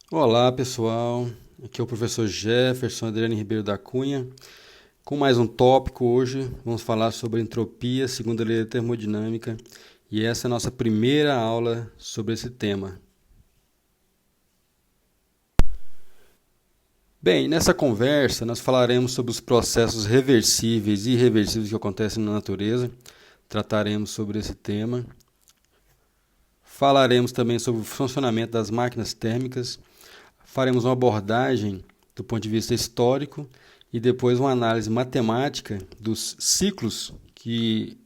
Olá pessoal, aqui é o professor Jefferson Adriano Ribeiro da Cunha. Com mais um tópico hoje, vamos falar sobre entropia segundo a lei da termodinâmica e essa é a nossa primeira aula sobre esse tema. Bem, nessa conversa nós falaremos sobre os processos reversíveis e irreversíveis que acontecem na natureza, trataremos sobre esse tema. Falaremos também sobre o funcionamento das máquinas térmicas, faremos uma abordagem do ponto de vista histórico e depois uma análise matemática dos ciclos que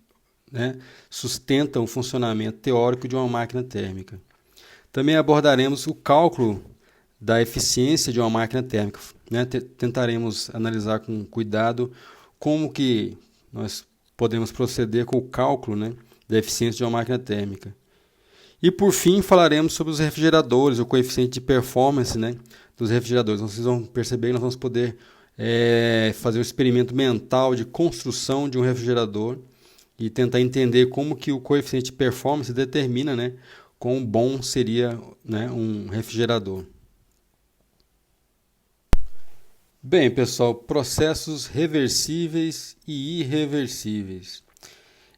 sustentam o funcionamento teórico de uma máquina térmica. Também abordaremos o cálculo da eficiência de uma máquina térmica. Tentaremos analisar com cuidado como que nós podemos proceder com o cálculo da eficiência de uma máquina térmica. E por fim falaremos sobre os refrigeradores, o coeficiente de performance dos refrigeradores. Vocês vão perceber que nós vamos poder fazer um experimento mental de construção de um refrigerador e tentar entender como que o coeficiente de performance determina quão bom seria um refrigerador. Bem, pessoal, processos reversíveis e irreversíveis.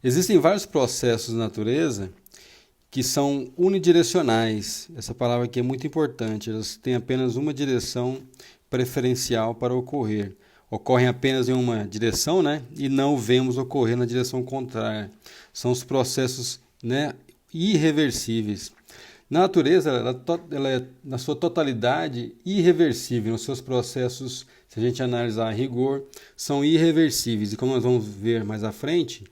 Existem vários processos na natureza que são unidirecionais. Essa palavra aqui é muito importante. Elas têm apenas uma direção preferencial para ocorrer. Ocorrem apenas em uma direção, e não vemos ocorrer na direção contrária. São os processos irreversíveis. Na natureza, ela é, na sua totalidade, irreversível. Nos seus processos, se a gente analisar a rigor, são irreversíveis. E como nós vamos ver mais à frente,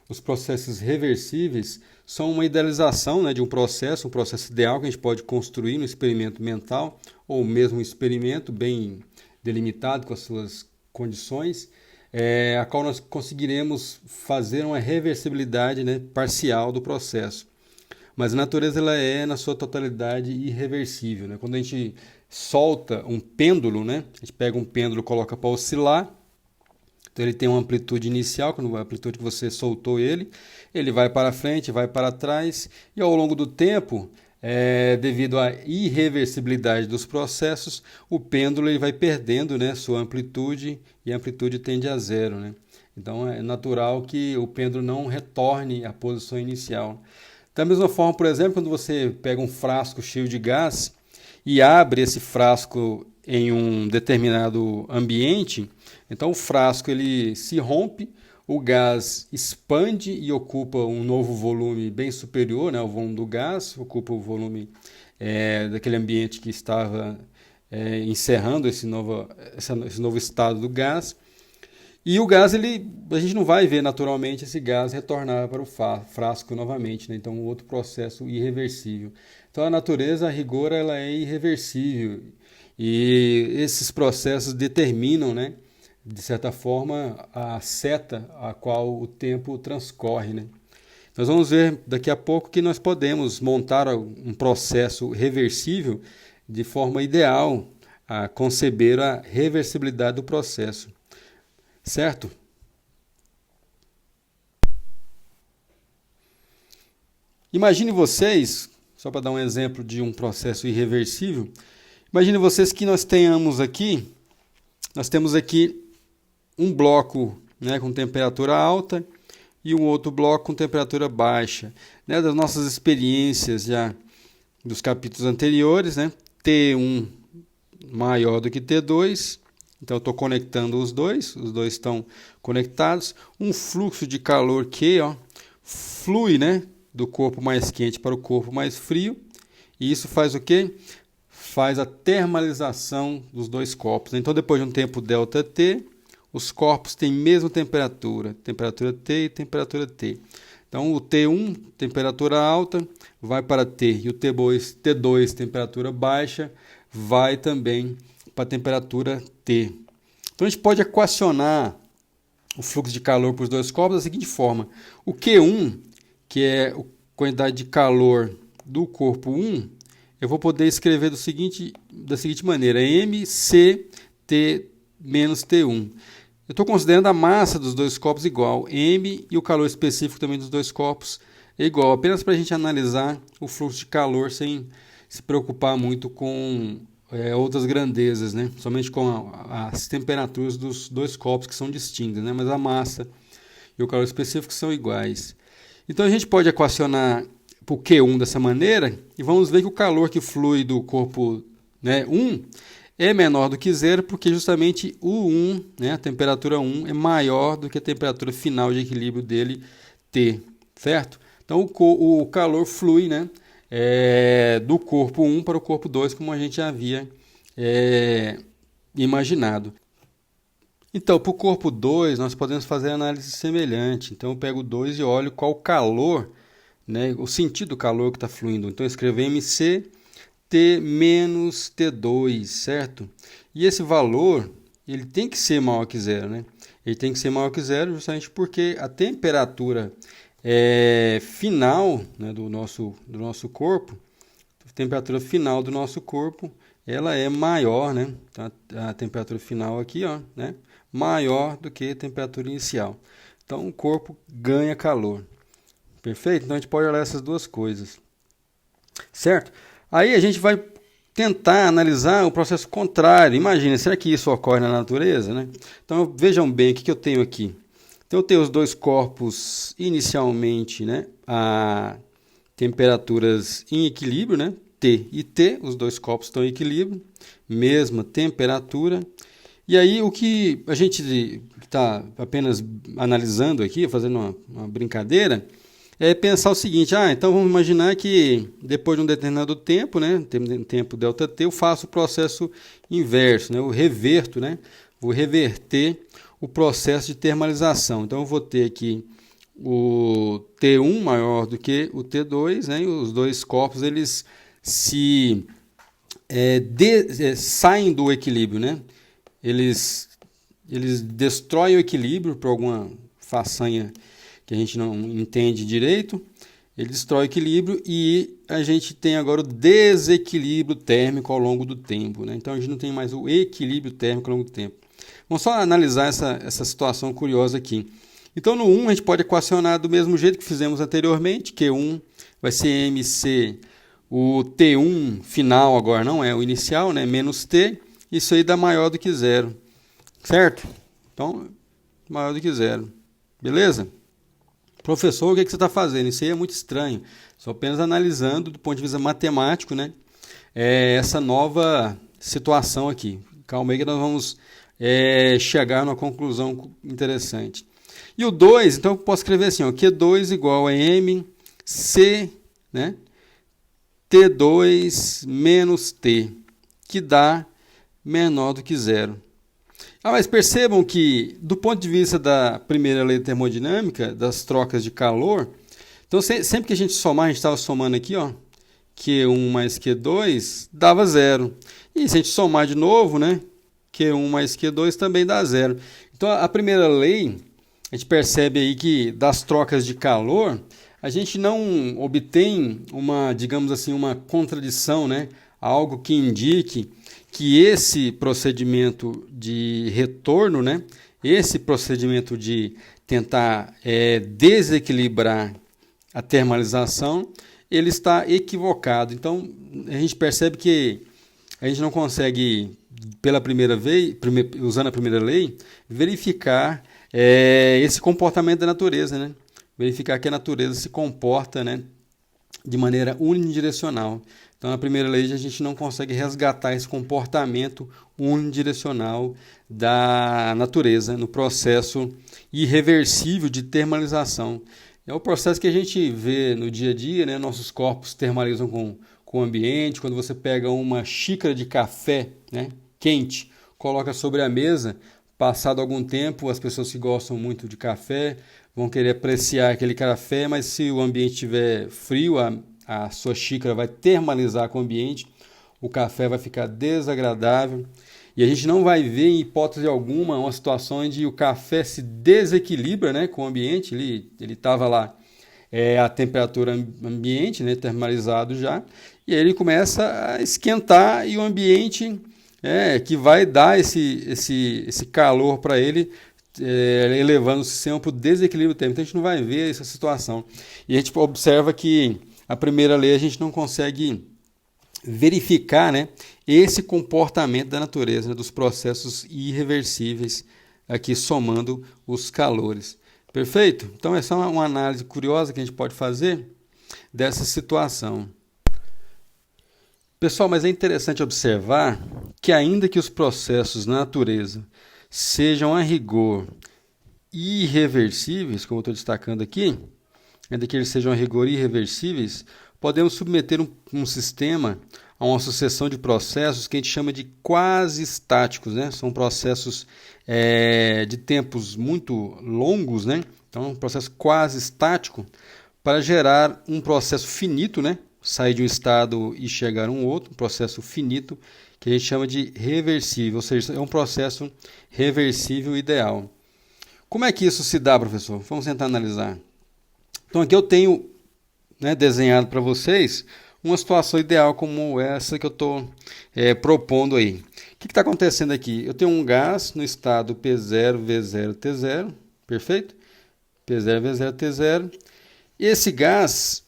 os processos reversíveis são uma idealização de um processo ideal que a gente pode construir no experimento mental, ou mesmo um experimento bem delimitado com as suas condições, a qual nós conseguiremos fazer uma reversibilidade parcial do processo. Mas a natureza ela é, na sua totalidade, irreversível. Quando a gente solta um pêndulo, a gente pega um pêndulo e coloca para oscilar, então ele tem uma amplitude inicial, quando a amplitude que você soltou ele vai para frente, vai para trás, e ao longo do tempo, devido à irreversibilidade dos processos, o pêndulo ele vai perdendo sua amplitude, e a amplitude tende a zero. Então é natural que o pêndulo não retorne à posição inicial. Da mesma forma, por exemplo, quando você pega um frasco cheio de gás e abre esse frasco em um determinado ambiente, então o frasco ele se rompe, o gás expande e ocupa um novo volume bem superior ao volume do gás, ocupa o volume daquele ambiente que estava encerrando esse novo estado do gás. E o gás, a gente não vai ver naturalmente esse gás retornar para o frasco novamente, então outro processo irreversível. Então a natureza, a rigor, ela é irreversível e esses processos determinam, de certa forma, a seta a qual o tempo transcorre. Nós vamos ver daqui a pouco que nós podemos montar um processo reversível de forma ideal a conceber a reversibilidade do processo. Certo? Imagine vocês, só para dar um exemplo de um processo irreversível, imagine vocês que nós temos aqui um bloco com temperatura alta e um outro bloco com temperatura baixa. Das nossas experiências já dos capítulos anteriores, T1 maior do que T2, então eu estou conectando os dois estão conectados. Um fluxo de calor Q flui do corpo mais quente para o corpo mais frio. E isso faz o quê? Faz a termalização dos dois corpos. Então depois de um tempo ΔT, os corpos têm mesma temperatura T e temperatura T. Então o T1, temperatura alta, vai para T. E o T2, temperatura baixa, vai também para a temperatura T. Então a gente pode equacionar o fluxo de calor para os dois corpos da seguinte forma. O Q1, que é a quantidade de calor do corpo 1, eu vou poder escrever da seguinte maneira, mCT menos T1. Eu estou considerando a massa dos dois corpos igual, m, e o calor específico também dos dois corpos é igual, apenas para a gente analisar o fluxo de calor sem se preocupar muito com outras grandezas, né? Somente com as temperaturas dos dois corpos que são distintas, né? Mas a massa e o calor específico são iguais. Então a gente pode equacionar o Q1 dessa maneira e vamos ver que o calor que flui do corpo, né, 1 é menor do que zero, porque justamente o 1, né, a temperatura 1, é maior do que a temperatura final de equilíbrio dele, T, certo? Então o calor flui, né, do corpo 1 para o corpo 2, como a gente já havia imaginado. Então, para o corpo 2, nós podemos fazer análise semelhante. Então, eu pego o 2 e olho qual o calor, né, o sentido do calor que está fluindo. Então, eu escrevo MC T menos T2, certo? E esse valor, ele tem que ser maior que zero, né? Ele tem que ser maior que zero justamente porque a temperatura final, né, do nosso corpo, a temperatura final do nosso corpo, ela é maior, né? Então, a temperatura final aqui, ó, né, maior do que a temperatura inicial. Então, o corpo ganha calor. Perfeito? Então, a gente pode olhar essas duas coisas. Certo? Aí a gente vai tentar analisar o processo contrário. Imagina, será que isso ocorre na natureza, né? Então, vejam bem o que eu tenho aqui. Então, eu tenho os dois corpos inicialmente, né, a temperaturas em equilíbrio, né? T e T, os dois corpos estão em equilíbrio, mesma temperatura. E aí o que a gente está apenas analisando aqui, fazendo uma brincadeira, é pensar o seguinte: então vamos imaginar que depois de um determinado tempo, né, tempo ΔT, eu faço o processo inverso, né, eu reverto, né, vou reverter o processo de termalização. Então eu vou ter aqui o T1 maior do que o T2, né, e os dois corpos eles saem do equilíbrio, né? Eles destroem o equilíbrio por alguma façanha que a gente não entende direito. Ele destrói o equilíbrio e a gente tem agora o desequilíbrio térmico ao longo do tempo, né? Então a gente não tem mais o equilíbrio térmico ao longo do tempo. Vamos só analisar essa situação curiosa aqui. Então no 1 a gente pode equacionar do mesmo jeito que fizemos anteriormente. Q1 vai ser MC, o T1 final agora não é o inicial, né? Menos T. Isso aí dá maior do que zero, certo? Então, maior do que zero. Beleza? Professor, o que você está fazendo? Isso aí é muito estranho. Estou apenas analisando do ponto de vista matemático, né, essa nova situação aqui. Calma aí que nós vamos chegar numa conclusão interessante. E o 2, então eu posso escrever assim, ó, Q2 igual a MC, né, T2 menos T, que dá menor do que zero. Mas percebam que, do ponto de vista da primeira lei termodinâmica, das trocas de calor, então sempre que a gente somar, a gente estava somando aqui, ó, Q1 mais Q2 dava zero. E se a gente somar de novo, né, Q1 mais Q2 também dá zero. Então a primeira lei, a gente percebe aí que das trocas de calor, a gente não obtém digamos assim, uma contradição, né, algo que indique que esse procedimento de retorno, né, esse procedimento de tentar desequilibrar a termalização, ele está equivocado. Então, a gente percebe que a gente não consegue, pela primeira vez, usando a primeira lei, verificar esse comportamento da natureza, né? Verificar que a natureza se comporta, né, de maneira unidirecional. Então, na primeira lei, a gente não consegue resgatar esse comportamento unidirecional da natureza no processo irreversível de termalização. É o processo que a gente vê no dia a dia, né? Nossos corpos termalizam com o ambiente. Quando você pega uma xícara de café, né, quente, coloca sobre a mesa, passado algum tempo, as pessoas que gostam muito de café vão querer apreciar aquele café, mas se o ambiente estiver frio, a sua xícara vai termalizar com o ambiente, o café vai ficar desagradável e a gente não vai ver em hipótese alguma uma situação onde o café se desequilibra, né, com o ambiente. Ele estava lá a temperatura ambiente, né, termalizado já, e aí ele começa a esquentar e o ambiente que vai dar esse calor para ele, elevando o sistema para o desequilíbrio térmico. Então a gente não vai ver essa situação. E a gente observa que a primeira lei a gente não consegue verificar, né, esse comportamento da natureza, né, dos processos irreversíveis, aqui somando os calores. Perfeito? Então, essa é uma análise curiosa que a gente pode fazer dessa situação. Pessoal, mas é interessante observar que ainda que os processos na natureza sejam a rigor irreversíveis, como eu estou destacando aqui, ainda que eles sejam a rigor irreversíveis, podemos submeter um sistema a uma sucessão de processos que a gente chama de quase estáticos, né? São processos de tempos muito longos, né? Então, um processo quase estático para gerar um processo finito, né? Sair de um estado e chegar a um outro, um processo finito, que a gente chama de reversível, ou seja, é um processo reversível ideal. Como é que isso se dá, professor? Vamos tentar analisar. Então, aqui eu tenho, né, desenhado para vocês uma situação ideal como essa que eu estou propondo aí. O que está acontecendo aqui? Eu tenho um gás no estado P0, V0, T0, perfeito? P0, V0, T0. E esse gás,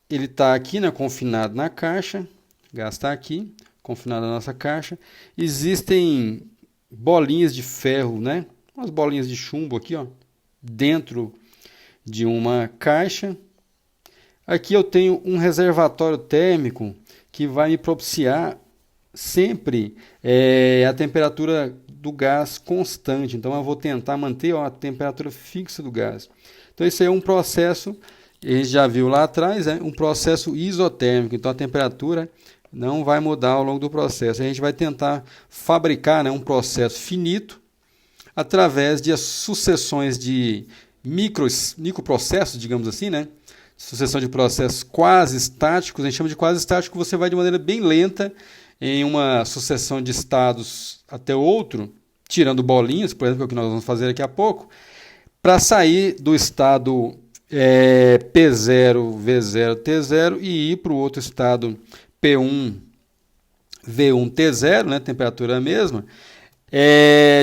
ele está aqui, né, confinado na caixa. O gás está aqui, confinado na nossa caixa. Existem bolinhas de ferro, né? Umas bolinhas de chumbo aqui, ó, dentro de uma caixa. Aqui eu tenho um reservatório térmico que vai me propiciar sempre a temperatura do gás constante. Então eu vou tentar manter, ó, a temperatura fixa do gás. Então esse aí é um processo, a gente já viu lá atrás, um processo isotérmico. Então a temperatura não vai mudar ao longo do processo. A gente vai tentar fabricar, né, um processo finito através de sucessões de microprocessos, digamos assim, né? Sucessão de processos quase estáticos. A gente chama de quase estático, você vai de maneira bem lenta em uma sucessão de estados até outro, tirando bolinhas, por exemplo, que é o que nós vamos fazer daqui a pouco, para sair do estado P0, V0, T0 e ir para o outro estado P1, V1, T0, né, temperatura mesma,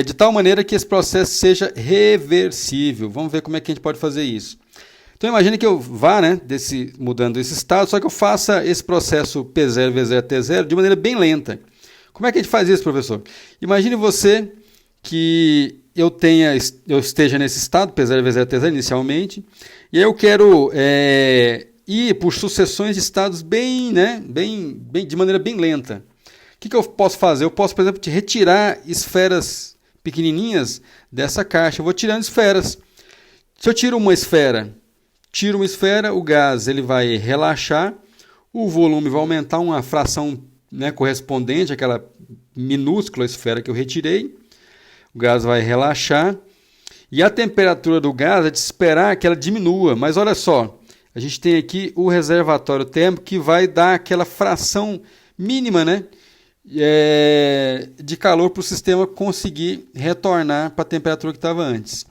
de tal maneira que esse processo seja reversível. Vamos ver como é que a gente pode fazer isso. Então imagine que eu vá, né, mudando esse estado, só que eu faça esse processo P0, V0, T0 de maneira bem lenta. Como é que a gente faz isso, professor? Imagine você que eu esteja nesse estado, P0, V0, T0 inicialmente, e eu quero ir por sucessões de estados de maneira bem lenta. O que eu posso fazer? Eu posso, por exemplo, retirar esferas pequenininhas dessa caixa. Eu vou tirando esferas. Se eu tiro uma esfera, o gás ele vai relaxar, o volume vai aumentar uma fração, né, correspondente àquela minúscula esfera que eu retirei. O gás vai relaxar e a temperatura do gás é de esperar que ela diminua. Mas olha só, a gente tem aqui o reservatório térmico que vai dar aquela fração mínima, né, de calor para o sistema conseguir retornar para a temperatura que estava antes.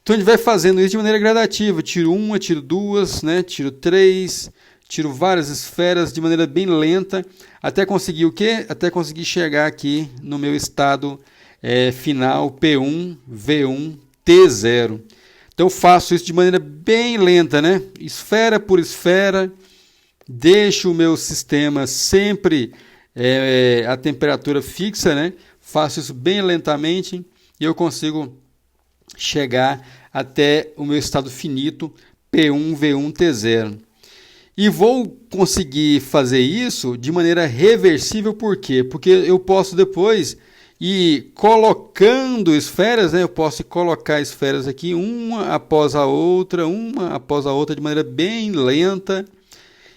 Então a gente vai fazendo isso de maneira gradativa. Tiro uma, tiro duas, né, tiro três, tiro várias esferas de maneira bem lenta, até conseguir o quê? Até conseguir chegar aqui no meu estado final P1, V1, T0. Então eu faço isso de maneira bem lenta, né? Esfera por esfera, deixo o meu sistema sempre a temperatura fixa, né? Faço isso bem lentamente e eu consigo chegar até o meu estado finito P1, V1, T0. E vou conseguir fazer isso de maneira reversível, por quê? Porque eu posso depois ir colocando esferas, né? Eu posso colocar esferas aqui, uma após a outra, de maneira bem lenta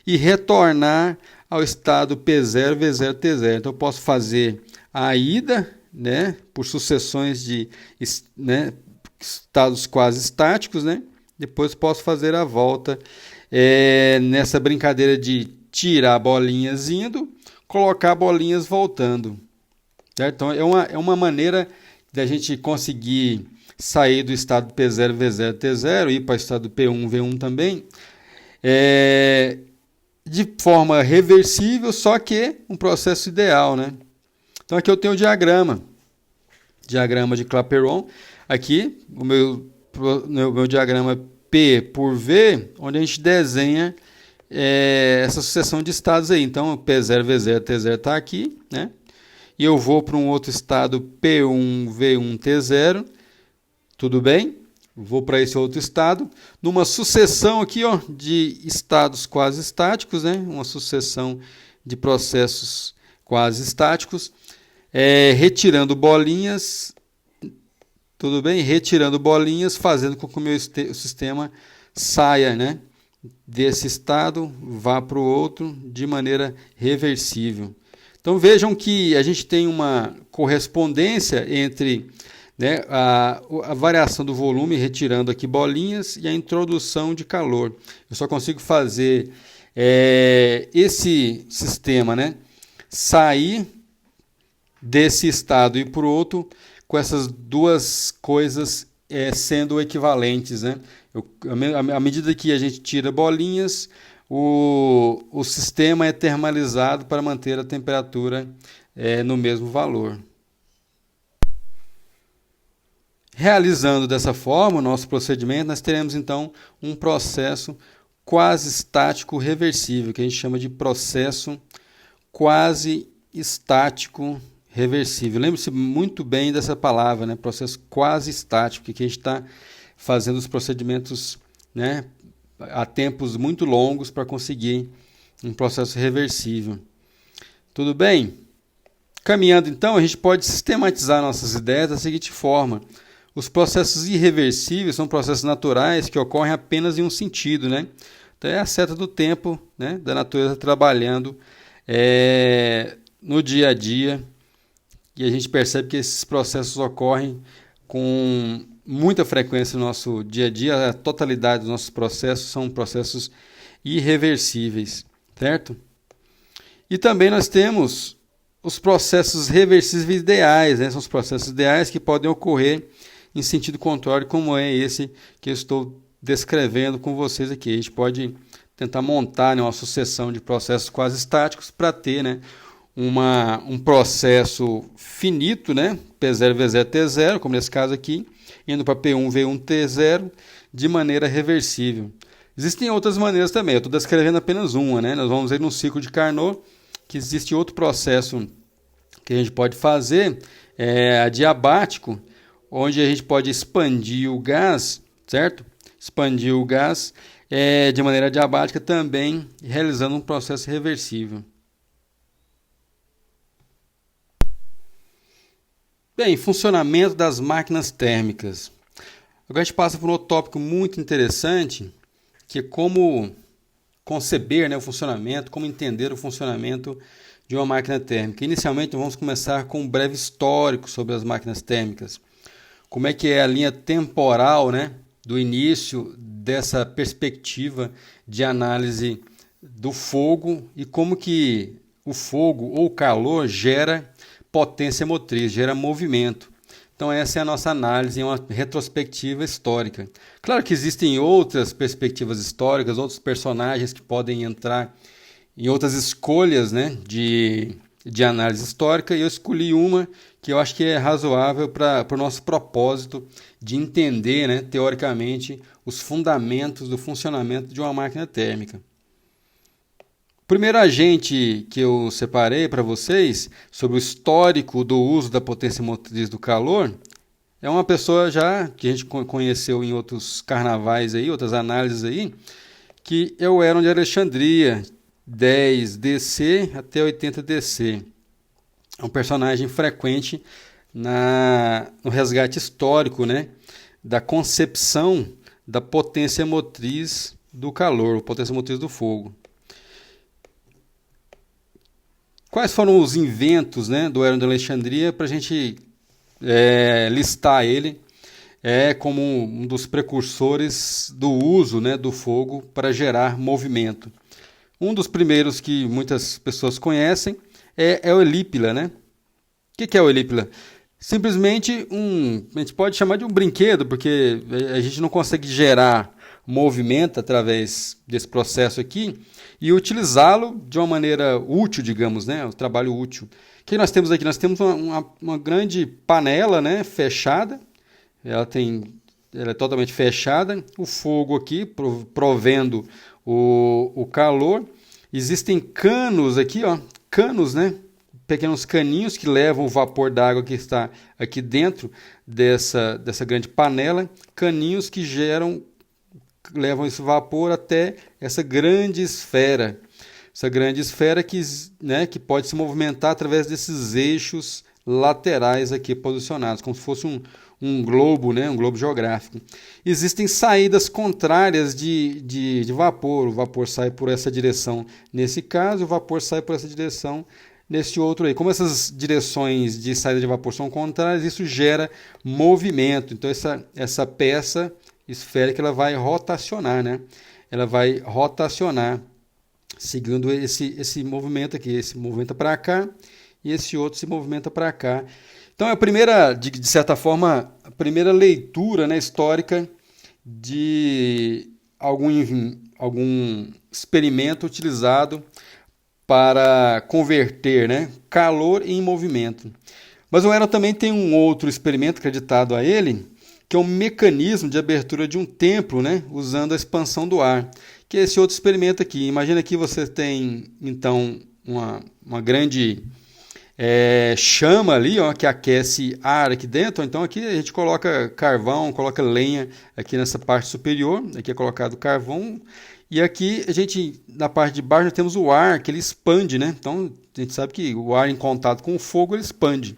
e retornar ao estado P0, V0, T0. Então eu posso fazer a ida, né, por sucessões de, né, estados quase estáticos, né? Depois posso fazer a volta nessa brincadeira de tirar bolinhas indo, colocar bolinhas voltando. Certo? Então é uma maneira de a gente conseguir sair do estado P0, V0, T0 e ir para o estado P1, V1 também, de forma reversível, só que um processo ideal, né? Então aqui eu tenho o diagrama de Clapeyron. Aqui o meu diagrama P por V, onde a gente desenha essa sucessão de estados aí. Então, P0, V0, T0 está aqui, né? E eu vou para um outro estado P1, V1, T0, tudo bem? Vou para esse outro estado, numa sucessão aqui, ó, de estados quase estáticos, né? Uma sucessão de processos quase estáticos, retirando bolinhas, tudo bem? Retirando bolinhas, fazendo com que o meu sistema saia, né, desse estado, vá para o outro de maneira reversível. Então vejam que a gente tem uma correspondência entre, né, a variação do volume, retirando aqui bolinhas, e a introdução de calor. Eu só consigo fazer esse sistema, né, sair desse estado e para o outro com essas duas coisas sendo equivalentes, né? À medida que a gente tira bolinhas, o sistema é termalizado para manter a temperatura no mesmo valor. Realizando dessa forma o nosso procedimento, nós teremos então um processo quase estático reversível, que a gente chama de processo quase estático reversível. Lembre-se muito bem dessa palavra, né? Processo quase estático, que a gente está fazendo os procedimentos, né, a tempos muito longos para conseguir um processo reversível. Tudo bem? Caminhando então, a gente pode sistematizar nossas ideias da seguinte forma. Os processos irreversíveis são processos naturais que ocorrem apenas em um sentido, né? Então é a seta do tempo, né, da natureza trabalhando no dia a dia, e a gente percebe que esses processos ocorrem com muita frequência no nosso dia a dia. A totalidade dos nossos processos são processos irreversíveis, certo? E também nós temos os processos reversíveis ideais, né? São os processos ideais que podem ocorrer em sentido contrário, como é esse que eu estou descrevendo com vocês aqui. A gente pode tentar montar, né, uma sucessão de processos quase estáticos para ter, né, um processo finito, né, P0, V0, T0, como nesse caso aqui, indo para P1, V1, T0, de maneira reversível. Existem outras maneiras também, eu estou descrevendo apenas uma, né? Nós vamos ver no ciclo de Carnot que existe outro processo que a gente pode fazer, adiabático, onde a gente pode expandir o gás, certo? Expandir o gás de maneira adiabática também, realizando um processo reversível. Bem, funcionamento das máquinas térmicas. Agora a gente passa por um outro tópico muito interessante, que é como conceber, né, o funcionamento, como entender o funcionamento de uma máquina térmica. Inicialmente, vamos começar com um breve histórico sobre as máquinas térmicas. Como é que é a linha temporal, né, do início dessa perspectiva de análise do fogo e como que o fogo ou calor gera potência motriz, gera movimento. Então essa é a nossa análise em uma retrospectiva histórica. Claro que existem outras perspectivas históricas, outros personagens que podem entrar em outras escolhas, né, de análise histórica, e eu escolhi uma que eu acho que é razoável para o nosso propósito de entender, né, teoricamente, os fundamentos do funcionamento de uma máquina térmica. O primeiro agente que eu separei para vocês sobre o histórico do uso da potência motriz do calor é uma pessoa já que a gente conheceu em outros carnavais aí, outras análises aí, que é o Héron de Alexandria, 10 DC até 80 DC. É um personagem frequente no resgate histórico, né, da concepção da potência motriz do calor, potência motriz do fogo. Quais foram os inventos, né, do Héron de Alexandria para a gente listar ele como um dos precursores do uso, né, do fogo para gerar movimento? Um dos primeiros que muitas pessoas conhecem é o Elípila, né? O que é o Elípila? Simplesmente a gente pode chamar de um brinquedo, porque a gente não consegue gerar movimento através desse processo aqui e utilizá-lo de uma maneira útil, digamos, né? O trabalho útil. O que nós temos aqui? Nós temos uma grande panela, né, fechada, ela é totalmente fechada, o fogo aqui provendo o calor. Existem canos aqui, ó, canos, né? Pequenos caninhos que levam o vapor d'água que está aqui dentro dessa grande panela, caninhos que levam esse vapor até essa grande esfera. Essa grande esfera que, né, que pode se movimentar através desses eixos laterais aqui posicionados, como se fosse um globo, né, um globo geográfico. Existem saídas contrárias de vapor. O vapor sai por essa direção nesse caso, o vapor sai por essa direção nesse outro aí. Como essas direções de saída de vapor são contrárias, isso gera movimento. Então essa peça esférica ela vai rotacionar, né? Ela vai rotacionar seguindo esse movimento aqui. Esse movimenta para cá e esse outro se movimenta para cá. Então é a primeira, de certa forma, a primeira leitura, né, histórica de algum experimento utilizado para converter, né, calor em movimento. Mas o Eron também tem um outro experimento acreditado a ele, que é um mecanismo de abertura de um templo, né, usando a expansão do ar, que é esse outro experimento aqui. Imagina que você tem, então, uma grande chama ali, ó, que aquece ar aqui dentro. Então aqui a gente coloca carvão, coloca lenha aqui nessa parte superior, aqui é colocado carvão. E aqui a gente, na parte de baixo, nós temos o ar, que ele expande, né? Então, a gente sabe que o ar em contato com o fogo, ele expande.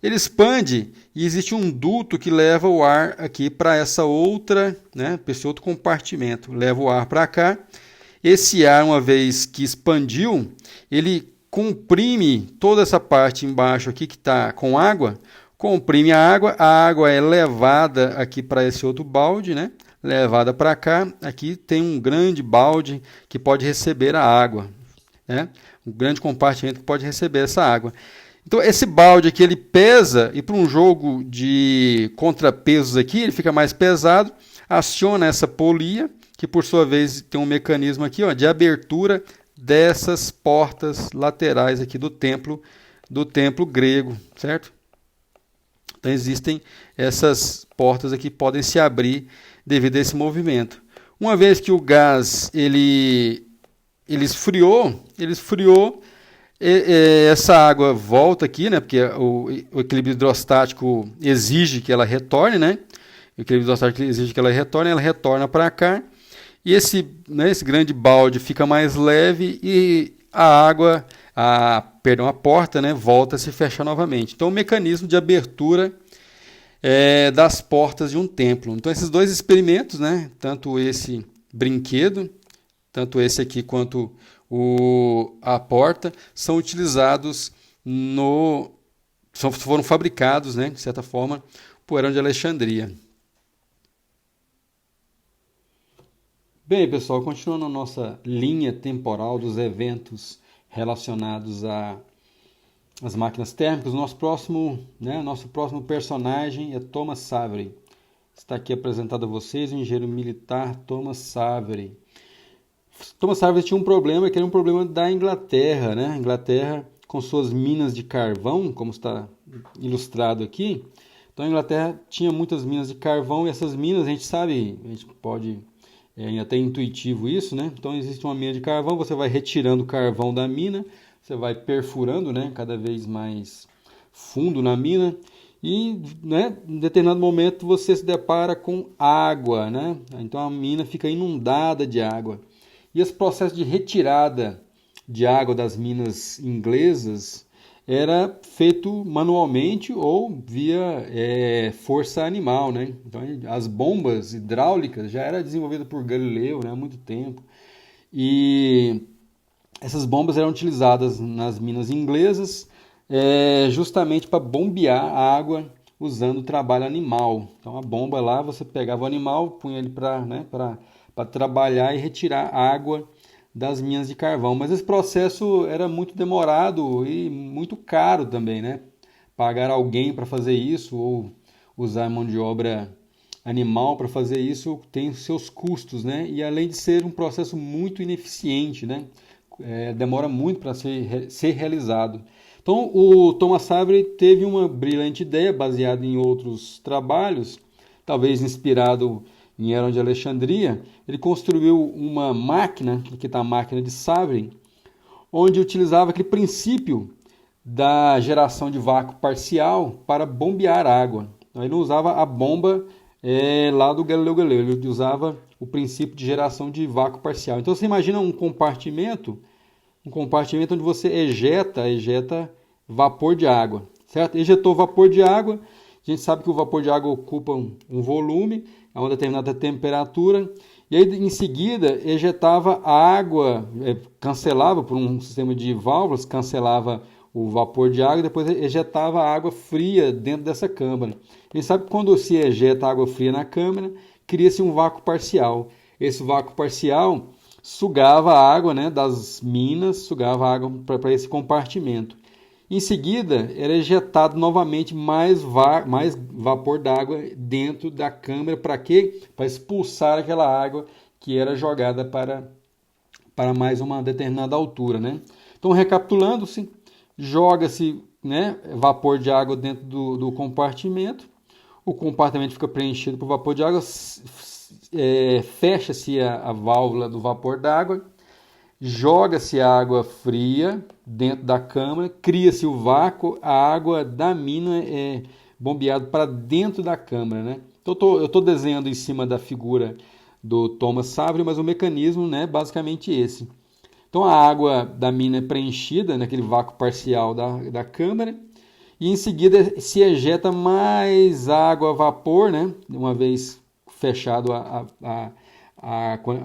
Ele expande e existe um duto que leva o ar aqui para essa outra, né? Para esse outro compartimento. Leva o ar para cá. Esse ar, uma vez que expandiu, ele comprime toda essa parte embaixo aqui que está com água, comprime a água é levada aqui para esse outro balde, né? Levada para cá, aqui tem um grande balde que pode receber a água, né? Um grande compartimento que pode receber essa água. Então esse balde aqui ele pesa e para um jogo de contrapesos aqui ele fica mais pesado, aciona essa polia que por sua vez tem um mecanismo aqui, ó, de abertura dessas portas laterais aqui do templo grego, certo? Então existem essas portas aqui que podem se abrir devido a esse movimento. Uma vez que o gás ele esfriou, essa água volta aqui, né? Porque o equilíbrio hidrostático exige que ela retorne, né? O equilíbrio hidrostático exige que ela retorna para cá. E esse grande balde fica mais leve e a porta, né, volta a se fechar novamente. Então, o mecanismo de abertura das portas de um templo. Então, esses dois experimentos, né, tanto esse brinquedo, tanto esse aqui quanto a porta, são utilizados foram fabricados, né, de certa forma, por Herão de Alexandria. Bem, pessoal, continuando a nossa linha temporal dos eventos relacionados às máquinas térmicas, nosso próximo personagem é Thomas Savery. Está aqui apresentado a vocês o engenheiro militar Thomas Savery. Thomas Savery tinha um problema, que era um problema da Inglaterra, né? A Inglaterra, com suas minas de carvão, como está ilustrado aqui. Então, a Inglaterra tinha muitas minas de carvão e essas minas, a gente pode... É até intuitivo isso, né? Então existe uma mina de carvão, você vai retirando o carvão da mina, você vai perfurando, né, cada vez mais fundo na mina e, né, em determinado momento você se depara com água, né? Então a mina fica inundada de água. E esse processo de retirada de água das minas inglesas era feito manualmente ou via força animal, né? Então as bombas hidráulicas já era desenvolvida por Galileu, né, há muito tempo. E essas bombas eram utilizadas nas minas inglesas justamente para bombear a água usando o trabalho animal. Então a bomba lá, você pegava o animal, punha ele para trabalhar e retirar água das minas de carvão. Mas esse processo era muito demorado e muito caro também, né? Pagar alguém para fazer isso ou usar mão de obra animal para fazer isso tem seus custos, né? E além de ser um processo muito ineficiente, né? Demora muito para ser realizado. Então o Thomas Savery teve uma brilhante ideia baseada em outros trabalhos, talvez inspirado em Herón de Alexandria, ele construiu uma máquina, aqui está a máquina de Savary, onde utilizava aquele princípio da geração de vácuo parcial para bombear água. Então, ele não usava a bomba lá do Galileu Galilei, ele usava o princípio de geração de vácuo parcial. Então você imagina um compartimento onde você ejeta vapor de água, certo? Ejetou vapor de água, a gente sabe que o vapor de água ocupa um volume a uma determinada temperatura, e aí em seguida ejetava a água, cancelava por um sistema de válvulas, cancelava o vapor de água e depois ejetava a água fria dentro dessa câmara. A gente sabe que quando se ejeta água fria na câmara, cria-se um vácuo parcial. Esse vácuo parcial sugava a água, né, das minas, sugava a água para esse compartimento. Em seguida, era ejetado novamente mais vapor d'água dentro da câmara. Para quê? Para expulsar aquela água que era jogada para mais uma determinada altura, né? Então, recapitulando-se, joga-se, né, vapor de água dentro do compartimento, o compartimento fica preenchido por vapor de água, fecha-se a válvula do vapor d'água, joga-se água fria dentro da câmara, cria-se o vácuo, a água da mina é bombeada para dentro da câmara, né? Então, eu estou desenhando em cima da figura do Thomas Savery, mas o mecanismo, né, basicamente esse. Então a água da mina é preenchida naquele vácuo parcial da câmara e em seguida se ejeta mais água a vapor, né? Uma vez fechado a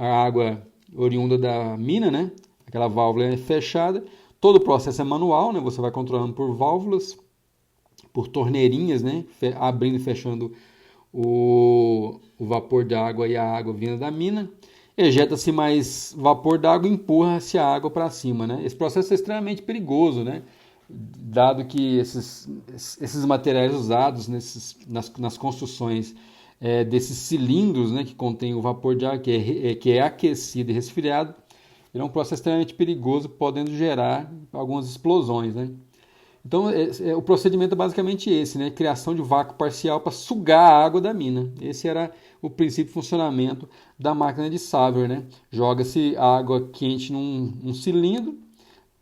água oriunda da mina, né? Aquela válvula é fechada. Todo o processo é manual, né? Você vai controlando por válvulas, por torneirinhas, né? Abrindo e fechando o vapor de água e a água vinda da mina. Ejeta-se mais vapor d'água e empurra-se a água para cima, né? Esse processo é extremamente perigoso, né? Dado que esses materiais usados nas construções desses cilindros, né, que contém o vapor de água, que é aquecido e resfriado, ele é um processo extremamente perigoso, podendo gerar algumas explosões, né? Então, o procedimento é basicamente esse, né? Criação de vácuo parcial para sugar a água da mina. Esse era o princípio de funcionamento da máquina de Savery, né? Joga-se água quente num cilindro,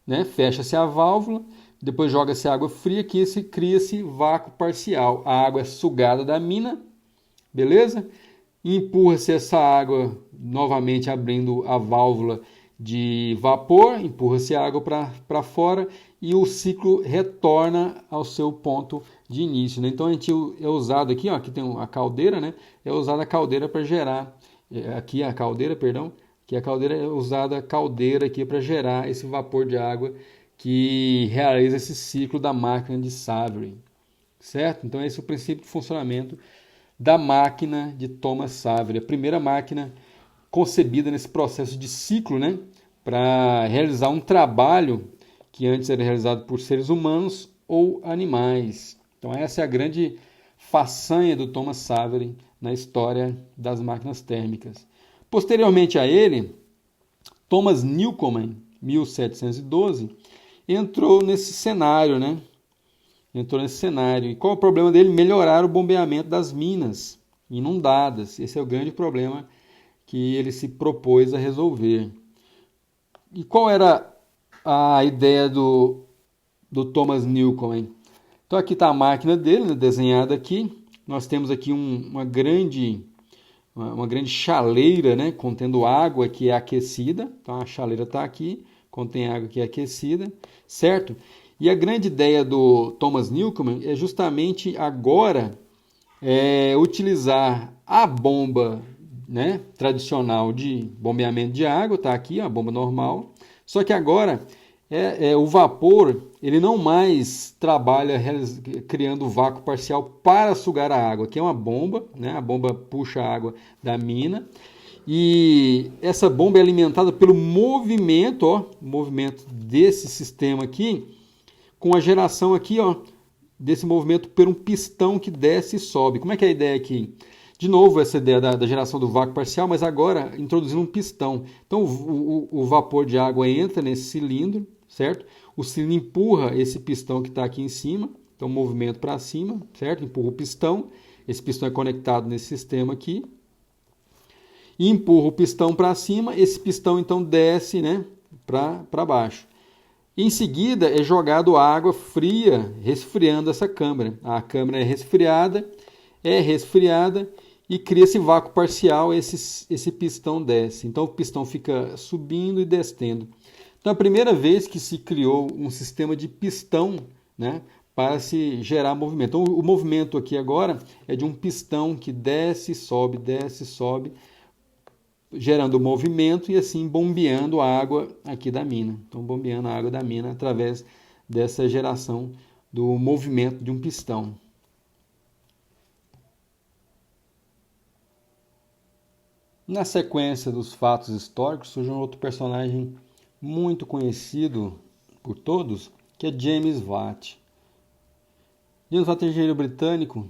né? Fecha-se a válvula, depois joga-se água fria, que cria-se vácuo parcial. A água é sugada da mina, beleza? E empurra-se essa água, novamente abrindo a válvula de vapor, empurra-se a água para fora e o ciclo retorna ao seu ponto de início, né? Então a gente é usado aqui, ó, aqui tem a caldeira, né? É usada a caldeira para gerar, aqui a caldeira, perdão, que a caldeira é usada a caldeira aqui para gerar esse vapor de água que realiza esse ciclo da máquina de Savery, certo? Então esse é o princípio de funcionamento da máquina de Thomas Savery, a primeira máquina concebida nesse processo de ciclo, né, para realizar um trabalho que antes era realizado por seres humanos ou animais. Então essa é a grande façanha do Thomas Savery na história das máquinas térmicas. Posteriormente a ele, Thomas Newcomen, 1712, entrou nesse cenário, né? Entrou nesse cenário. E qual é o problema dele? Melhorar o bombeamento das minas inundadas. Esse é o grande problema que ele se propôs a resolver. E qual era a ideia do Thomas Newcomen? Então aqui está a máquina dele, né, desenhada aqui. Nós temos aqui uma grande chaleira, né, contendo água que é aquecida. Então a chaleira está aqui, contém água que é aquecida, certo? E a grande ideia do Thomas Newcomen é justamente agora utilizar a bomba, né, tradicional de bombeamento de água, está aqui a bomba normal, só que agora o vapor ele não mais trabalha criando vácuo parcial para sugar a água, que é uma bomba, né, a bomba puxa a água da mina, e essa bomba é alimentada pelo movimento desse sistema aqui, com a geração aqui, ó, desse movimento por um pistão que desce e sobe. Como é que é a ideia aqui? De novo, essa ideia da geração do vácuo parcial, mas agora introduzindo um pistão. Então, o vapor de água entra nesse cilindro, certo? O cilindro empurra esse pistão que está aqui em cima, então movimento para cima, certo? Empurra o pistão, esse pistão é conectado nesse sistema aqui, e empurra o pistão para cima, esse pistão então desce, né, para baixo. Em seguida é jogado água fria, resfriando essa câmara. A câmara é resfriada e cria-se vácuo parcial, esse pistão desce. Então o pistão fica subindo e descendo. Então a primeira vez que se criou um sistema de pistão, né, para se gerar movimento. Então o movimento aqui agora é de um pistão que desce, sobe, gerando movimento e assim bombeando a água aqui da mina. Então, bombeando a água da mina através dessa geração do movimento de um pistão. Na sequência dos fatos históricos, surge um outro personagem muito conhecido por todos, que é James Watt. James Watt é um engenheiro britânico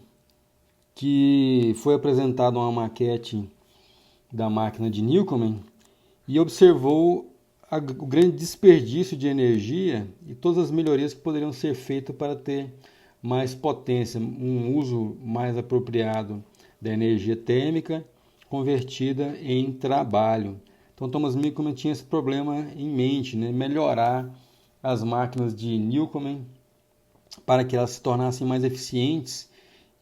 que foi apresentado uma maquete da máquina de Newcomen e observou o grande desperdício de energia e todas as melhorias que poderiam ser feitas para ter mais potência, um uso mais apropriado da energia térmica convertida em trabalho. Então Thomas Newcomen tinha esse problema em mente, né? Melhorar as máquinas de Newcomen para que elas se tornassem mais eficientes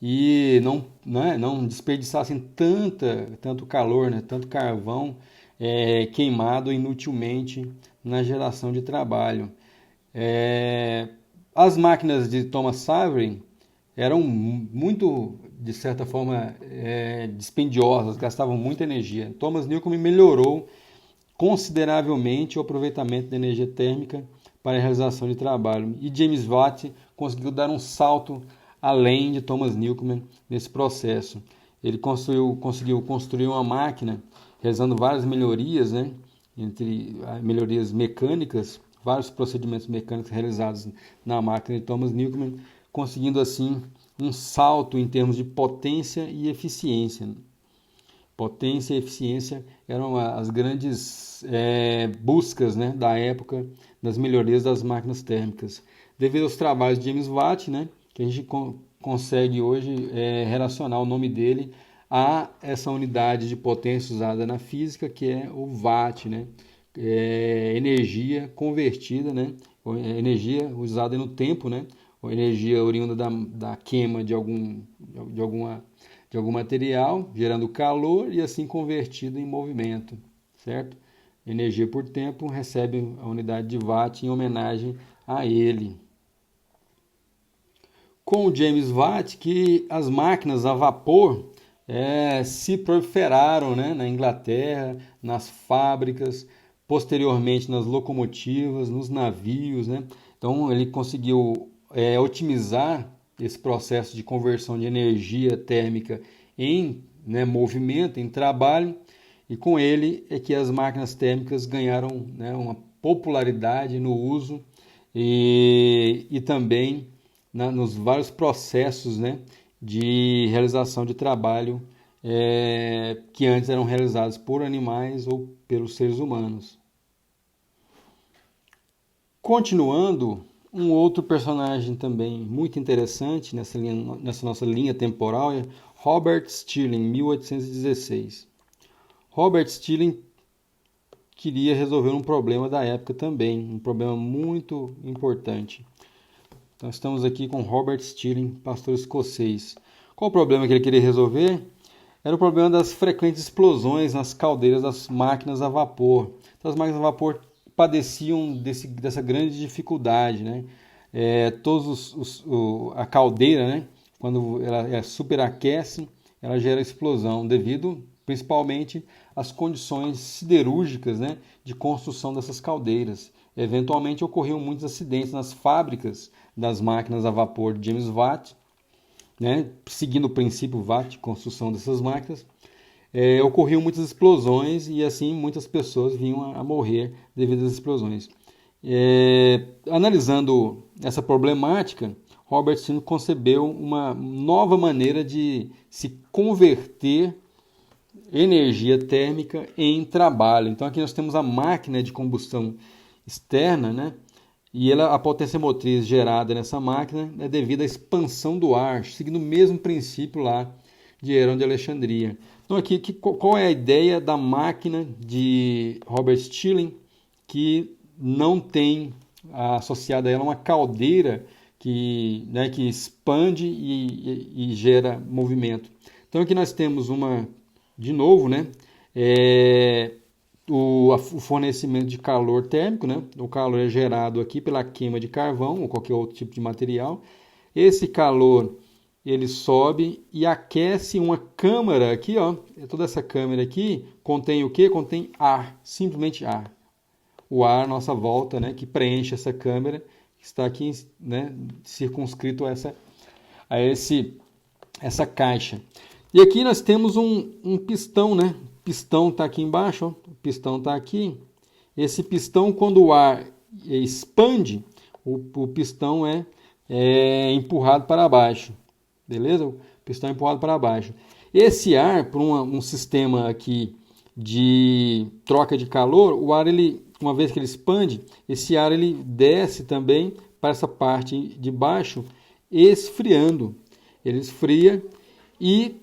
e não desperdiçassem tanto calor, né, tanto carvão queimado inutilmente na geração de trabalho. As máquinas de Thomas Savery eram muito, de certa forma, dispendiosas, gastavam muita energia. Thomas Newcomen melhorou consideravelmente o aproveitamento da energia térmica para a realização de trabalho. E James Watt conseguiu dar um salto além de Thomas Newcomen nesse processo. Ele conseguiu construir uma máquina, realizando várias melhorias, né, entre melhorias mecânicas, vários procedimentos mecânicos realizados na máquina de Thomas Newcomen, conseguindo assim um salto em termos de potência e eficiência. Potência e eficiência eram as grandes buscas, né, da época das melhorias das máquinas térmicas. Devido aos trabalhos de James Watt, né, que a gente consegue hoje relacionar o nome dele a essa unidade de potência usada na física, que é o watt, né? Energia convertida, né? Energia usada no tempo, né? Ou energia oriunda da queima de algum material, gerando calor e assim convertida em movimento, certo? Energia por tempo recebe a unidade de watt em homenagem a ele. Com o James Watt, que as máquinas a vapor se proliferaram, né, na Inglaterra, nas fábricas, posteriormente nas locomotivas, nos navios, né? Então ele conseguiu otimizar esse processo de conversão de energia térmica em, né, movimento, em trabalho, e com ele é que as máquinas térmicas ganharam, né, uma popularidade no uso e também nos vários processos, né, de realização de trabalho que antes eram realizados por animais ou pelos seres humanos. Continuando, um outro personagem também muito interessante nessa nossa linha temporal é Robert Stirling, 1816. Robert Stirling queria resolver um problema da época também, um problema muito importante. Então estamos aqui com Robert Stirling, pastor escocês. Qual o problema que ele queria resolver? Era o problema das frequentes explosões nas caldeiras das máquinas a vapor. Então, as máquinas a vapor padeciam dessa grande dificuldade, né? A caldeira, né, quando ela superaquece, ela gera explosão, devido principalmente às condições siderúrgicas, né, de construção dessas caldeiras. Eventualmente ocorriam muitos acidentes nas fábricas das máquinas a vapor de James Watt, né, seguindo o princípio Watt de construção dessas máquinas. Ocorriam muitas explosões e assim muitas pessoas vinham a morrer devido às explosões. Analisando essa problemática, Robert Stirling concebeu uma nova maneira de se converter energia térmica em trabalho. Então aqui nós temos a máquina de combustão externa, né? E a potência motriz gerada nessa máquina é devido à expansão do ar, seguindo o mesmo princípio lá de Herão de Alexandria. Então aqui, qual é a ideia da máquina de Robert Stirling, que não tem associada a ela uma caldeira que expande e gera movimento. Então aqui nós temos de novo, né, o fornecimento de calor térmico, né? O calor é gerado aqui pela queima de carvão ou qualquer outro tipo de material. Esse calor ele sobe e aquece uma câmara aqui, ó. Toda essa câmara aqui contém o quê? Contém ar, simplesmente ar. O ar à nossa volta, né, que preenche essa câmara, que está aqui, né, circunscrito a essa caixa. E aqui nós temos um pistão, né? O pistão está aqui embaixo, ó. O pistão está aqui. Esse pistão, quando o ar expande, o pistão é empurrado para baixo. Beleza? O pistão é empurrado para baixo. Esse ar, por um sistema aqui de troca de calor, o ar, uma vez que ele expande, esse ar ele desce também para essa parte de baixo, esfriando. Ele esfria e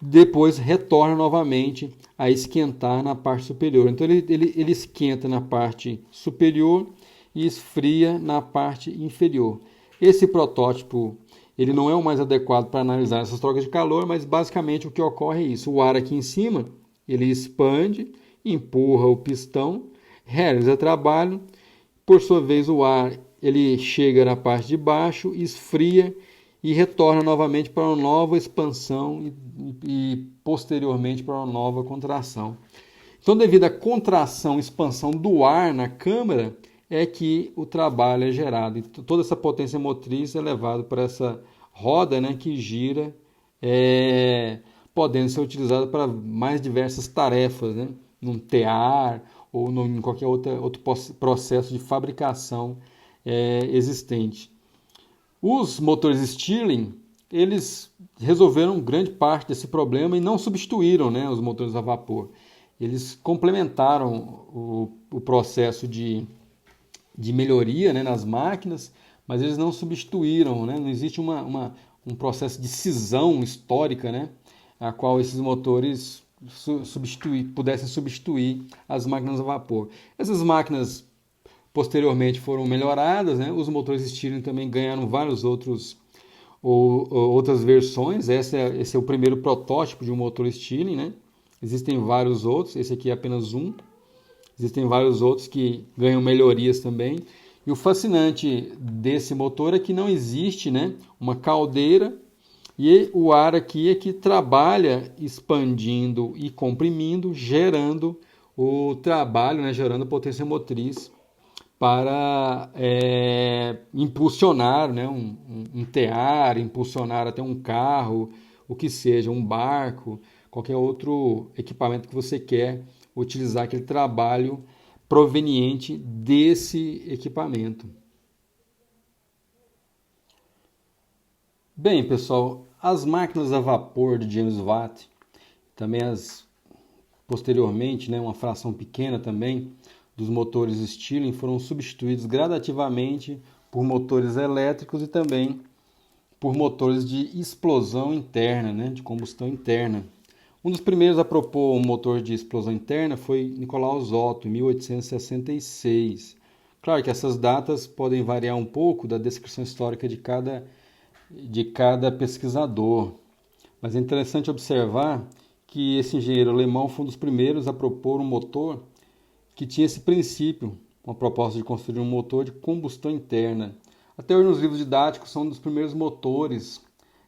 depois retorna novamente a esquentar na parte superior. Então ele esquenta na parte superior e esfria na parte inferior. Esse protótipo ele não é o mais adequado para analisar essas trocas de calor, mas basicamente o que ocorre é isso. O ar aqui em cima, ele expande, empurra o pistão, realiza trabalho, por sua vez o ar ele chega na parte de baixo, esfria e retorna novamente para uma nova expansão e posteriormente para uma nova contração. Então, devido à contração e expansão do ar na câmara, é que o trabalho é gerado. Então, toda essa potência motriz é levada para essa roda, né, que gira, podendo ser utilizada para mais diversas tarefas, né, num tear ou em qualquer outro processo de fabricação existente. Os motores Stirling, eles resolveram grande parte desse problema e não substituíram, né, os motores a vapor. Eles complementaram o processo de melhoria, né, nas máquinas, mas eles não substituíram, né, não existe um processo de cisão histórica, né, a qual esses motores pudessem substituir as máquinas a vapor. Essas máquinas posteriormente foram melhoradas, né? Os motores Stirling também ganharam vários outras versões. Esse é o primeiro protótipo de um motor Stirling, né? Existem vários outros, esse aqui é apenas um. Existem vários outros que ganham melhorias também. E o fascinante desse motor é que não existe, né, uma caldeira, e o ar aqui é que trabalha expandindo e comprimindo, gerando o trabalho, né, gerando potência motriz para impulsionar, né, um tear, impulsionar até um carro, o que seja, um barco, qualquer outro equipamento que você quer utilizar aquele trabalho proveniente desse equipamento. Bem, pessoal, as máquinas a vapor de James Watt, também posteriormente, né, uma fração pequena também dos motores Stirling foram substituídos gradativamente por motores elétricos e também por motores de explosão interna, né, de combustão interna. Um dos primeiros a propor um motor de explosão interna foi Nicolaus Otto, em 1866. Claro que essas datas podem variar um pouco da descrição histórica de cada pesquisador, mas é interessante observar que esse engenheiro alemão foi um dos primeiros a propor um motor que tinha esse princípio, uma proposta de construir um motor de combustão interna. Até hoje nos livros didáticos são um dos primeiros motores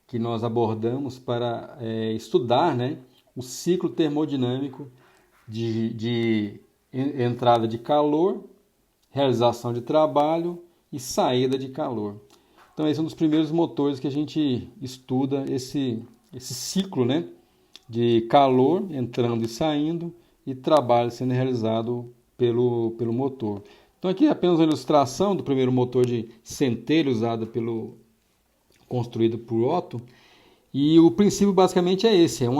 que nós abordamos para estudar, né, o ciclo termodinâmico de entrada de calor, realização de trabalho e saída de calor. Então esse é um dos primeiros motores que a gente estuda esse ciclo, né, de calor entrando e saindo e trabalho sendo realizado pelo motor. Então aqui é apenas uma ilustração do primeiro motor de centelha construído por Otto. E o princípio basicamente é esse, é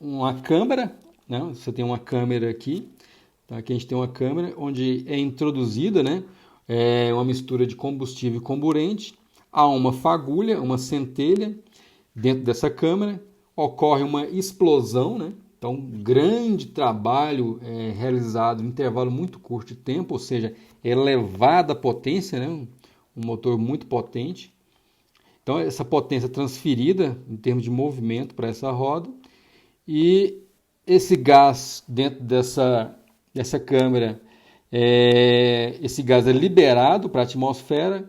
uma câmara, né? Você tem uma câmara aqui, tá? Aqui a gente tem uma câmara onde é introduzida, né, uma mistura de combustível e comburente, há uma fagulha, uma centelha dentro dessa câmara, ocorre uma explosão, né? Então, grande trabalho realizado em intervalo muito curto de tempo, ou seja, elevada potência, né? Um motor muito potente. Então, essa potência transferida em termos de movimento para essa roda, e esse gás dentro dessa câmara, esse gás é liberado para a atmosfera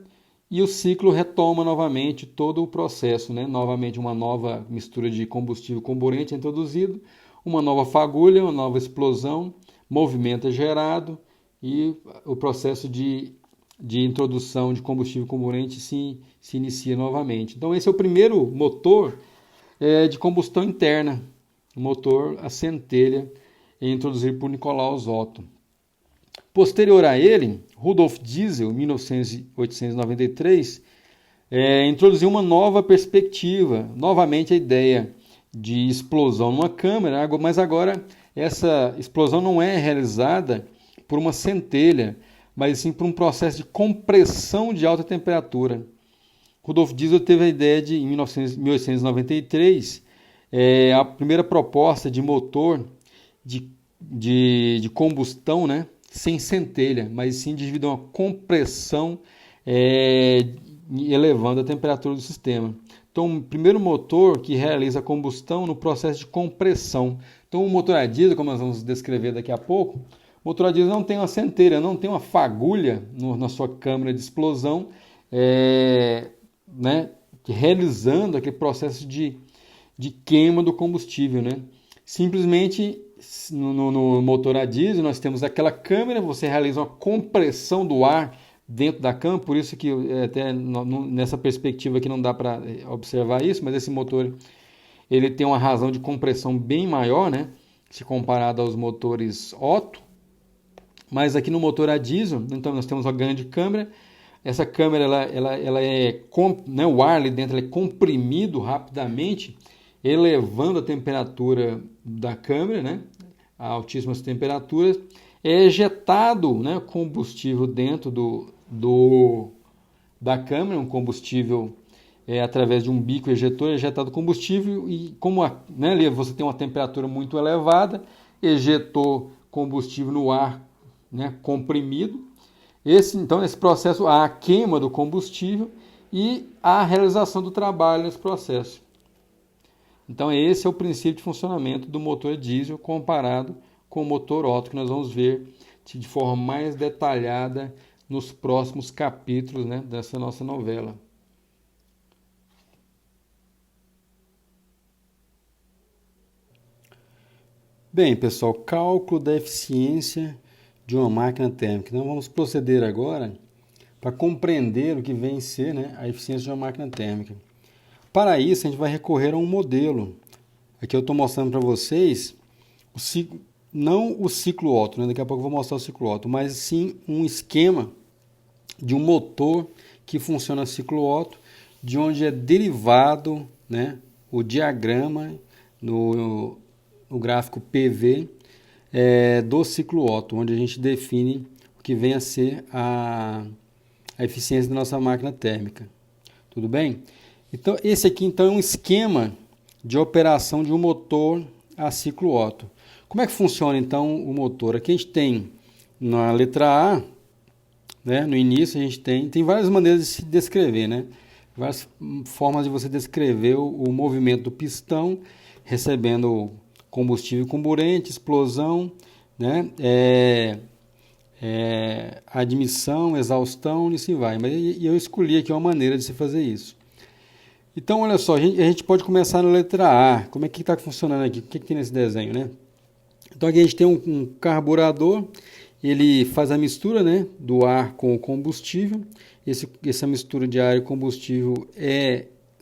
e o ciclo retoma novamente todo o processo, né? Novamente uma nova mistura de combustível comburente é introduzido, uma nova fagulha, uma nova explosão, movimento é gerado e o processo de introdução de combustível comburente se inicia novamente. Então esse é o primeiro motor de combustão interna, o motor a centelha introduzido por Nicolaus Otto. Posterior a ele, Rudolf Diesel, em 1893, introduziu uma nova perspectiva, novamente a ideia de explosão numa câmara, mas agora essa explosão não é realizada por uma centelha, mas sim por um processo de compressão de alta temperatura. Rudolf Diesel teve a ideia de, em 1893, a primeira proposta de motor de combustão, né, sem centelha, mas sim devido a uma compressão elevando a temperatura do sistema. Então, o primeiro motor que realiza a combustão no processo de compressão. Então, o motor a diesel, como nós vamos descrever daqui a pouco, o motor a diesel não tem uma centelha, não tem uma fagulha na sua câmara de explosão, né, realizando aquele processo de queima do combustível, né? Simplesmente no motor a diesel nós temos aquela câmara, você realiza uma compressão do ar dentro da câmara, por isso que até nessa perspectiva aqui não dá para observar isso, mas esse motor ele tem uma razão de compressão bem maior, né, se comparado aos motores Otto. Mas aqui no motor a diesel, então nós temos uma grande câmara. Essa câmara ela né, o ar ali dentro é comprimido rapidamente, elevando a temperatura da câmara, né, a altíssimas temperaturas. É ejetado, né, combustível dentro da câmara, um combustível através de um bico ejetor, ejetado combustível, e como né, você tem uma temperatura muito elevada, ejetou combustível no ar, né, comprimido. Então, esse processo há a queima do combustível e a realização do trabalho nesse processo. Então, esse é o princípio de funcionamento do motor diesel comparado com o motor Otto, que nós vamos ver de forma mais detalhada nos próximos capítulos, né, dessa nossa novela. Bem, pessoal, cálculo da eficiência de uma máquina térmica. Então, vamos proceder agora para compreender o que vem a ser, né, a eficiência de uma máquina térmica. Para isso, a gente vai recorrer a um modelo. Aqui eu estou mostrando para vocês não o ciclo Otto, né? Daqui a pouco eu vou mostrar o ciclo Otto, mas sim um esquema de um motor que funciona ciclo Otto, de onde é derivado, né, o diagrama no gráfico PV do ciclo Otto, onde a gente define o que vem a ser a eficiência da nossa máquina térmica. Tudo bem? Então, esse aqui então, é um esquema de operação de um motor a ciclo Otto. Como é que funciona então o motor? Aqui a gente tem na letra A, né, no início a gente tem várias maneiras de se descrever, né? Várias formas de você descrever o movimento do pistão, recebendo combustível comburente, explosão, né? Admissão, exaustão, e assim vai. Mas eu escolhi aqui uma maneira de se fazer isso. Então, olha só, a gente pode começar na letra A. Como é que está funcionando aqui? O que tem nesse desenho, né? Então, aqui a gente tem um carburador, ele faz a mistura, né, do ar com o combustível. Essa mistura de ar e combustível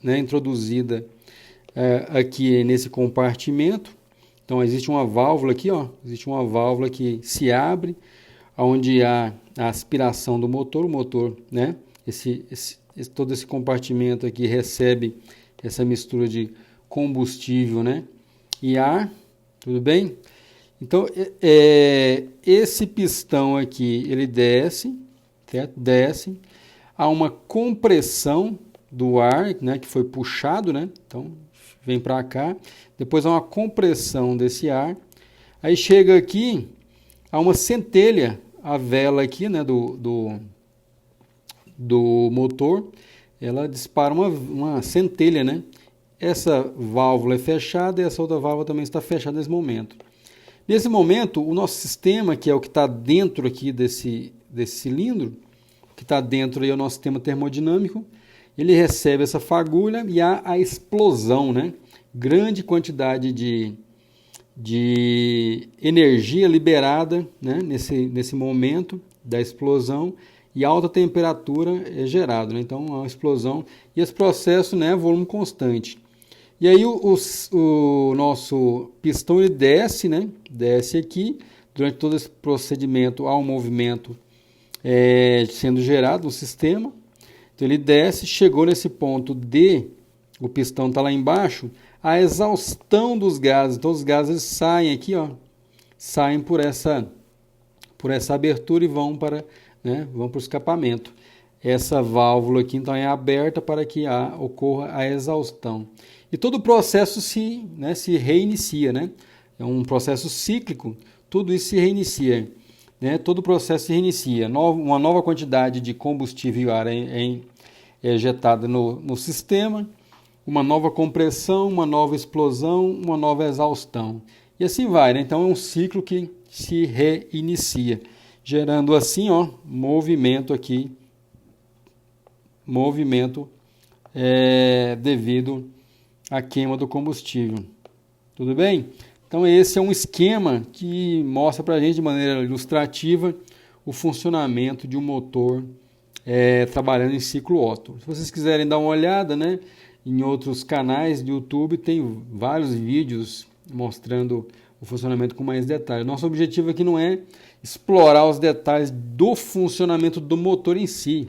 né, introduzida aqui nesse compartimento. Então, existe uma válvula aqui, ó, existe uma válvula que se abre, onde há a aspiração do motor. O motor, né, todo esse compartimento aqui recebe essa mistura de combustível, né, e ar, tudo bem? Então, esse pistão aqui, ele desce, certo? Desce, há uma compressão do ar, né, que foi puxado, né? Então, vem para cá, depois há uma compressão desse ar, aí chega aqui a uma centelha, a vela aqui, né, do motor, ela dispara uma centelha, né? Essa válvula é fechada e essa outra válvula também está fechada nesse momento. Nesse momento, o nosso sistema, que é o que está dentro aqui desse cilindro, que está dentro aí é o nosso sistema termodinâmico, ele recebe essa fagulha e há a explosão, né? Grande quantidade de energia liberada, né? nesse momento da explosão, e alta temperatura é gerado, né? Então, uma explosão. E esse processo, né, é volume constante. E aí o nosso pistão ele desce, né? Desce aqui. Durante todo esse procedimento há um movimento sendo gerado no sistema. Então ele desce, chegou nesse ponto D, o pistão está lá embaixo, a exaustão dos gases. Então os gases saem aqui, ó, saem por essa abertura e vão para o escapamento. Essa válvula aqui então é aberta para que ocorra a exaustão. E todo o processo se reinicia, né? É um processo cíclico, tudo isso se reinicia. Né? Todo o processo se reinicia. Uma nova quantidade de combustível e ar é ejetada no sistema, uma nova compressão, uma nova explosão, uma nova exaustão. E assim vai, né? Então é um ciclo que se reinicia, gerando assim, ó, movimento aqui, devido à queima do combustível. Tudo bem? Então esse é um esquema que mostra para a gente de maneira ilustrativa o funcionamento de um motor trabalhando em ciclo Otto. Se vocês quiserem dar uma olhada, né, em outros canais do YouTube, tem vários vídeos mostrando o funcionamento com mais detalhes. Nosso objetivo aqui não é explorar os detalhes do funcionamento do motor em si,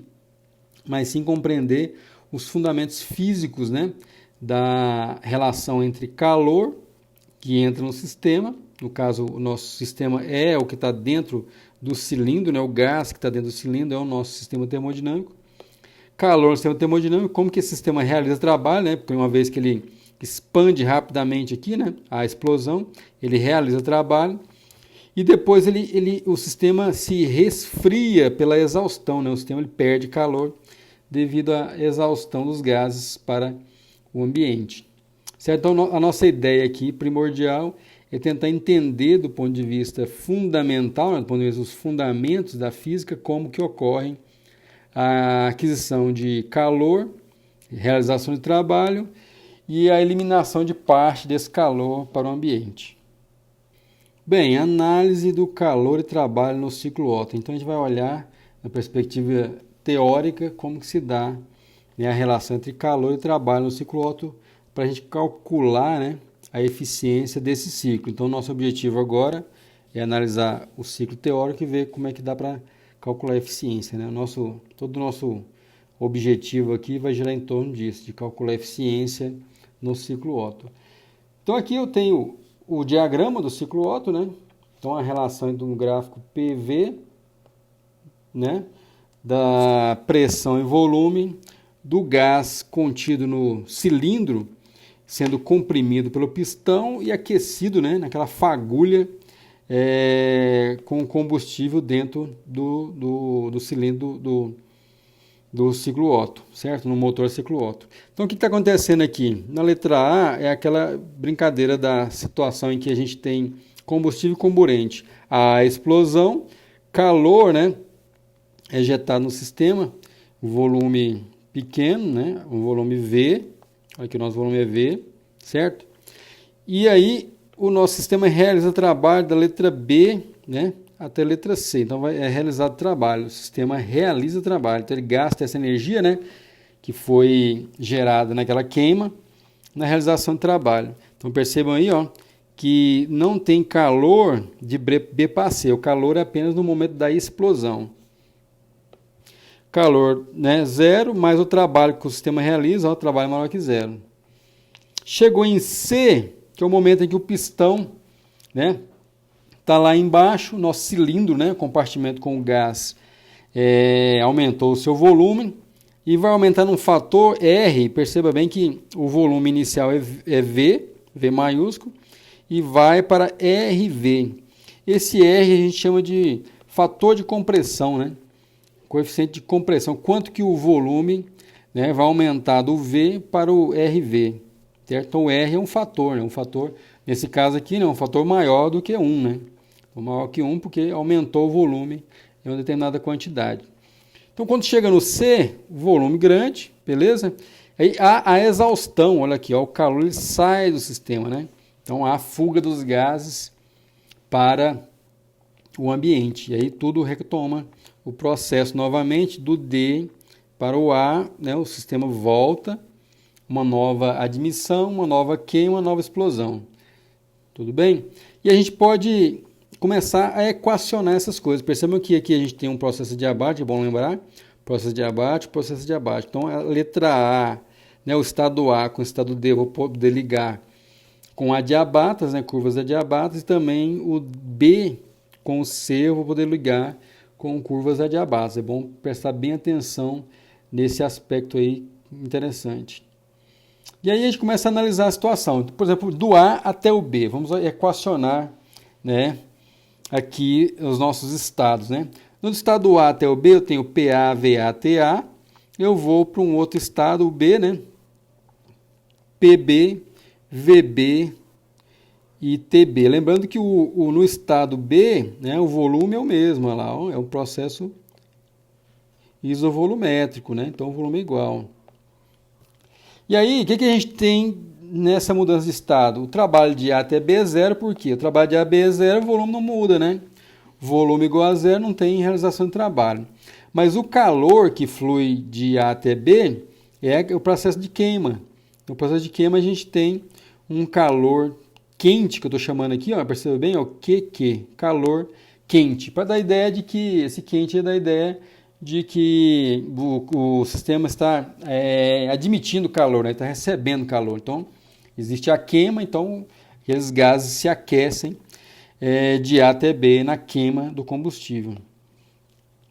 mas sim compreender os fundamentos físicos, né, da relação entre calor que entra no sistema. No caso, o nosso sistema é o que está dentro do cilindro, né, o gás que está dentro do cilindro é o nosso sistema termodinâmico. Calor no sistema termodinâmico, como que esse sistema realiza trabalho, né, porque uma vez que ele expande rapidamente aqui, né, a explosão, ele realiza trabalho. E depois o sistema se resfria pela exaustão, né, o sistema ele perde calor devido à exaustão dos gases para o ambiente. Certo? Então, a nossa ideia aqui, primordial, é tentar entender do ponto de vista fundamental, né, do ponto de vista dos fundamentos da física, como que ocorre a aquisição de calor, realização de trabalho e a eliminação de parte desse calor para o ambiente. Bem, análise do calor e trabalho no ciclo Otto. Então a gente vai olhar na perspectiva teórica como que se dá, né, a relação entre calor e trabalho no ciclo Otto para a gente calcular, né, a eficiência desse ciclo. Então nosso objetivo agora é analisar o ciclo teórico e ver como é que dá para calcular a eficiência. Né? Todo o nosso objetivo aqui vai girar em torno disso, de calcular a eficiência no ciclo Otto. Então aqui eu tenho o diagrama do ciclo Otto, né? Então a relação entre um gráfico PV, né, da pressão e volume do gás contido no cilindro sendo comprimido pelo pistão e aquecido, né, naquela fagulha com combustível dentro do cilindro do ciclo Otto, certo? No motor ciclo Otto. Então o que está acontecendo aqui? Na letra A é aquela brincadeira da situação em que a gente tem combustível e comburente. A explosão, calor, né, é ejetado no sistema, o volume pequeno, né, o volume V, aqui o nosso volume é V, certo? E aí o nosso sistema realiza trabalho da letra B, né, até a letra C. Então é realizado trabalho, o sistema realiza trabalho. Então ele gasta essa energia, né, que foi gerada naquela queima na realização do trabalho. Então percebam aí, ó, que não tem calor de B para C. O calor é apenas no momento da explosão. Calor, né, zero, mais o trabalho que o sistema realiza, ó, o trabalho é maior que zero. Chegou em C, que é o momento em que o pistão, né, está lá embaixo, nosso cilindro, né, compartimento com o gás, aumentou o seu volume, e vai aumentando um fator R, perceba bem que o volume inicial é V, V maiúsculo, e vai para RV. Esse R a gente chama de fator de compressão, né? Coeficiente de compressão, quanto que o volume, né, vai aumentar do V para o RV, certo? Então o R é um fator, né? Um fator, nesse caso aqui, né, um fator maior do que 1, né? Então, maior que 1 porque aumentou o volume em uma determinada quantidade. Então quando chega no C, volume grande, beleza? Aí há a exaustão, olha aqui, ó, o calor ele sai do sistema, né? Então há a fuga dos gases para o ambiente. E aí tudo retoma o processo novamente do D para o A, né? O sistema volta, uma nova admissão, uma nova queima, uma nova explosão. Tudo bem? E a gente pode começar a equacionar essas coisas. Percebam que aqui a gente tem um processo adiabático, é bom lembrar? Processo adiabático, processo adiabático. Então, a letra A, né, o estado A com o estado D, eu vou poder ligar com adiabatas, né, curvas adiabatas, e também o B com o C eu vou poder ligar com curvas adiabatas. É bom prestar bem atenção nesse aspecto aí interessante. E aí a gente começa a analisar a situação. Por exemplo, do A até o B. Vamos equacionar, né, aqui os nossos estados, né? No estado A até o B eu tenho PA, VA, TA. Eu vou para um outro estado, o B, né? PB, VB e TB. Lembrando que no estado B, né, o volume é o mesmo, olha lá, ó, é um processo isovolumétrico, né? Então o volume é igual. E aí, o que a gente tem nessa mudança de estado? O trabalho de A até B é zero, por quê? O trabalho de A a B é zero, o volume não muda, né? Volume igual a zero, não tem realização de trabalho. Mas o calor que flui de A até B é o processo de queima. No processo de queima a gente tem um calor quente, que eu estou chamando aqui, ó, perceba bem, ó, QQ, calor quente. Para dar a ideia de que esse quente é da ideia de que o sistema está admitindo calor, né? Está recebendo calor. Então, existe a queima, então aqueles gases se aquecem de A até B na queima do combustível.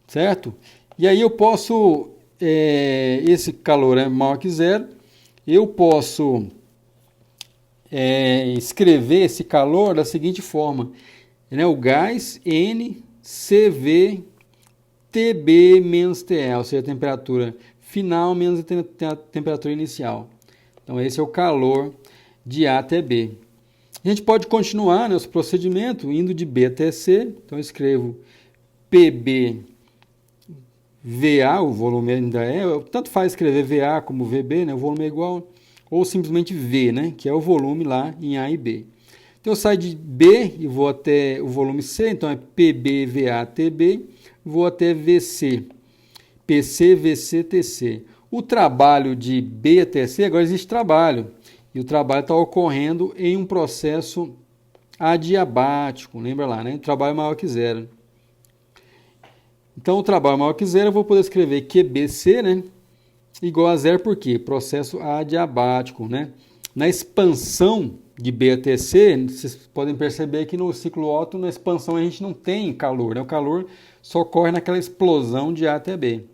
Certo? E aí eu posso, esse calor é maior que zero, eu posso escrever esse calor da seguinte forma, né? O gás NCV TB menos TA, ou seja, a temperatura final menos a temperatura inicial. Então, esse é o calor de A até B. A gente pode continuar nosso procedimento indo de B até C. Então, eu escrevo PB VA, o volume ainda tanto faz escrever VA como VB, né? O volume é igual, ou simplesmente V, né? Que é o volume lá em A e B. Então, eu saio de B e vou até o volume C, então é PB VA TB. Vou até VC, PC, VC, TC. O trabalho de B até C, agora existe trabalho. E o trabalho está ocorrendo em um processo adiabático. Lembra lá, né? O trabalho é maior que zero. Então, o trabalho é maior que zero, eu vou poder escrever QBC, né? Igual a zero, por quê? Processo adiabático, né? Na expansão de B até C, vocês podem perceber que no ciclo Otto, na expansão, a gente não tem calor, né? O calor só ocorre naquela explosão de A até B.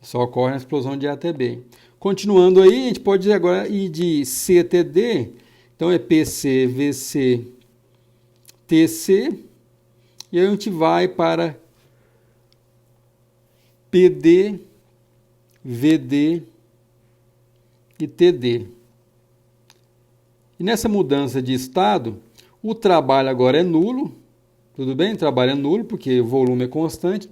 Só ocorre na explosão de A até B. Continuando aí, a gente pode agora ir de C até D. Então é PC, VC, TC. E aí a gente vai para PD, VD e TD. E nessa mudança de estado, o trabalho agora é nulo. Tudo bem? O trabalho é nulo, porque o volume é constante.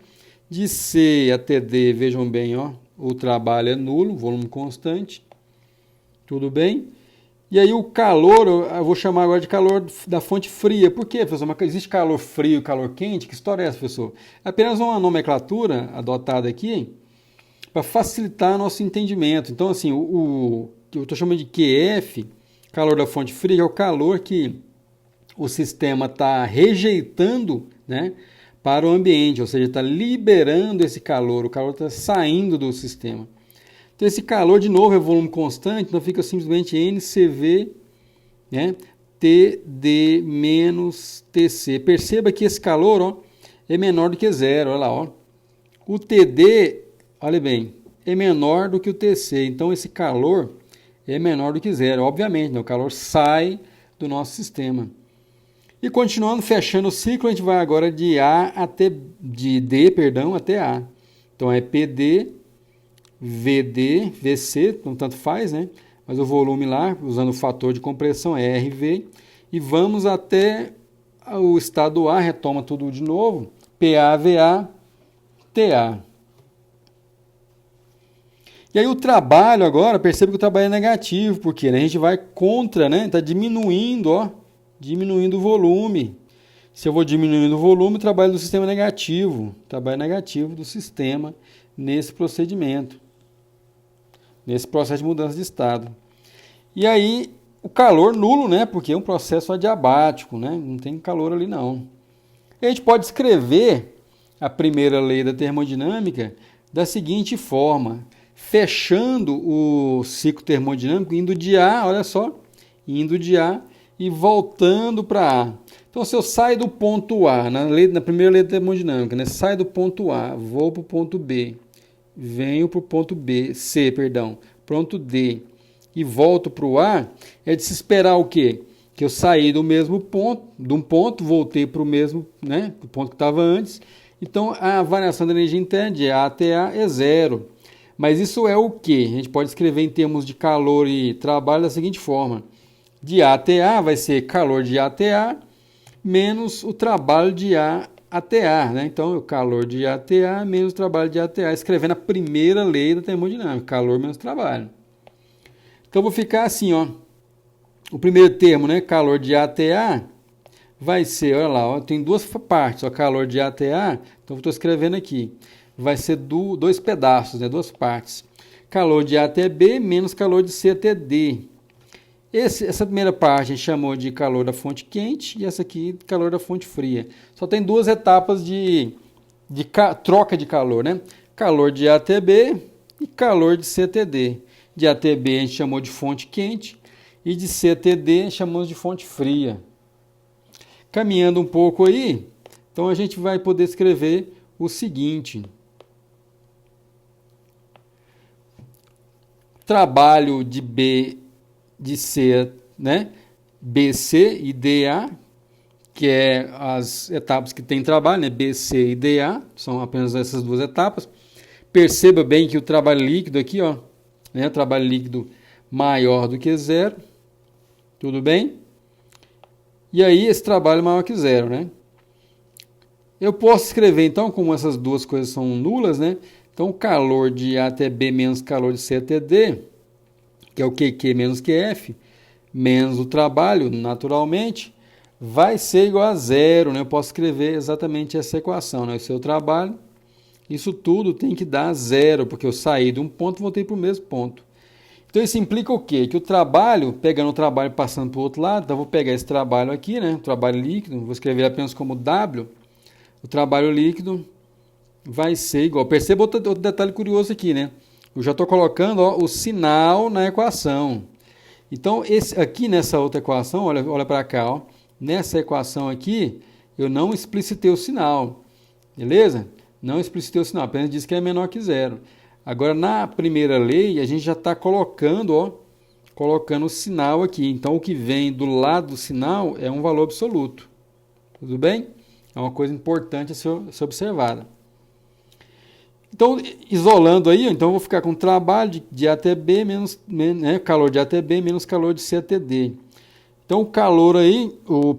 De C até D, vejam bem, ó, o trabalho é nulo, volume constante. Tudo bem? E aí o calor, eu vou chamar agora de calor da fonte fria. Por quê, professor? Mas existe calor frio e calor quente? Que história é essa, professor? É apenas uma nomenclatura adotada aqui para facilitar nosso entendimento. Então, assim, eu estou chamando de QF, calor da fonte fria, é o calor que o sistema está rejeitando, né, para o ambiente, ou seja, está liberando esse calor, o calor está saindo do sistema. Então, esse calor, de novo, é volume constante, então fica simplesmente NCV, né, TD menos TC. Perceba que esse calor, ó, é menor do que zero, olha lá, ó. O TD olha bem, é menor do que o TC. Então, esse calor é menor do que zero. Obviamente, né? O calor sai do nosso sistema. E continuando, fechando o ciclo, a gente vai agora de D, até A. Então, é PD, VD, VC, então tanto faz, né? Mas o volume lá, usando o fator de compressão, é RV. E vamos até o estado A, retoma tudo de novo, PA, VA, TA. E aí o trabalho agora, percebe que o trabalho é negativo, porque né, a gente vai contra, né? Está diminuindo, ó, diminuindo o volume. Se eu vou diminuindo o volume, o trabalho do sistema é negativo. O trabalho negativo do sistema nesse procedimento, nesse processo de mudança de estado. E aí o calor nulo, né? Porque é um processo adiabático, né? Não tem calor ali não. E a gente pode escrever a primeira lei da termodinâmica da seguinte forma, fechando o ciclo termodinâmico, indo de A, olha só, indo de A e voltando para A. Então, se eu saio do ponto A, na primeira lei da termodinâmica, né, saio do ponto A, vou para o ponto B, venho para o ponto ponto D, e volto para o A, é de se esperar o quê? Que eu saí do mesmo ponto, de um ponto, voltei para o mesmo, né, do ponto que estava antes. Então, a variação da energia interna de A até A é zero. Mas isso é o quê? A gente pode escrever em termos de calor e trabalho da seguinte forma. De A até A vai ser calor de A até A menos o trabalho de A até A. Né? Então, o calor de A até A menos o trabalho de A até A. Escrevendo a primeira lei da termodinâmica. Calor menos trabalho. Então, vou ficar assim, ó. O primeiro termo, né? Calor de A até A, vai ser, olha lá, ó, tem duas partes. Ó, calor de A até A, então estou escrevendo aqui. Vai ser dois pedaços, né? Duas partes. Calor de A até B menos calor de C até D. Essa primeira parte a gente chamou de calor da fonte quente e essa aqui calor da fonte fria. Só tem duas etapas de troca de calor, né? Calor de A até B e calor de C até D. De A até B a gente chamou de fonte quente e de C até D chamamos de fonte fria. Caminhando um pouco aí, então a gente vai poder escrever o seguinte. Trabalho de B, de C, né? BC e DA, que é as etapas que tem trabalho, né? BC e DA, são apenas essas duas etapas. Perceba bem que o trabalho líquido aqui, ó, né? Trabalho líquido maior do que zero, tudo bem? E aí esse trabalho é maior que zero, né? Eu posso escrever, então, como essas duas coisas são nulas, né? Então, calor de A até B menos calor de C até D, que é o QQ menos QF, menos o trabalho, naturalmente, vai ser igual a zero, né? Eu posso escrever exatamente essa equação, né? O seu trabalho, isso tudo tem que dar zero, porque eu saí de um ponto e voltei para o mesmo ponto. Então, isso implica o quê? Que o trabalho, pegando o trabalho e passando para o outro lado, então eu vou pegar esse trabalho aqui, né? O trabalho líquido, vou escrever apenas como W, o trabalho líquido vai ser igual. Perceba outro detalhe curioso aqui, né? Eu já estou colocando, ó, o sinal na equação. Então, aqui nessa outra equação, olha para cá, ó, nessa equação aqui, eu não explicitei o sinal, beleza? Não explicitei o sinal, apenas disse que é menor que zero. Agora, na primeira lei, a gente já está colocando, ó, colocando o sinal aqui. Então, o que vem do lado do sinal é um valor absoluto. Tudo bem? É uma coisa importante a ser observada. Então, isolando aí, então eu vou ficar com trabalho de A até B menos, né, calor de A até B menos calor de C até D. Então, o calor aí, o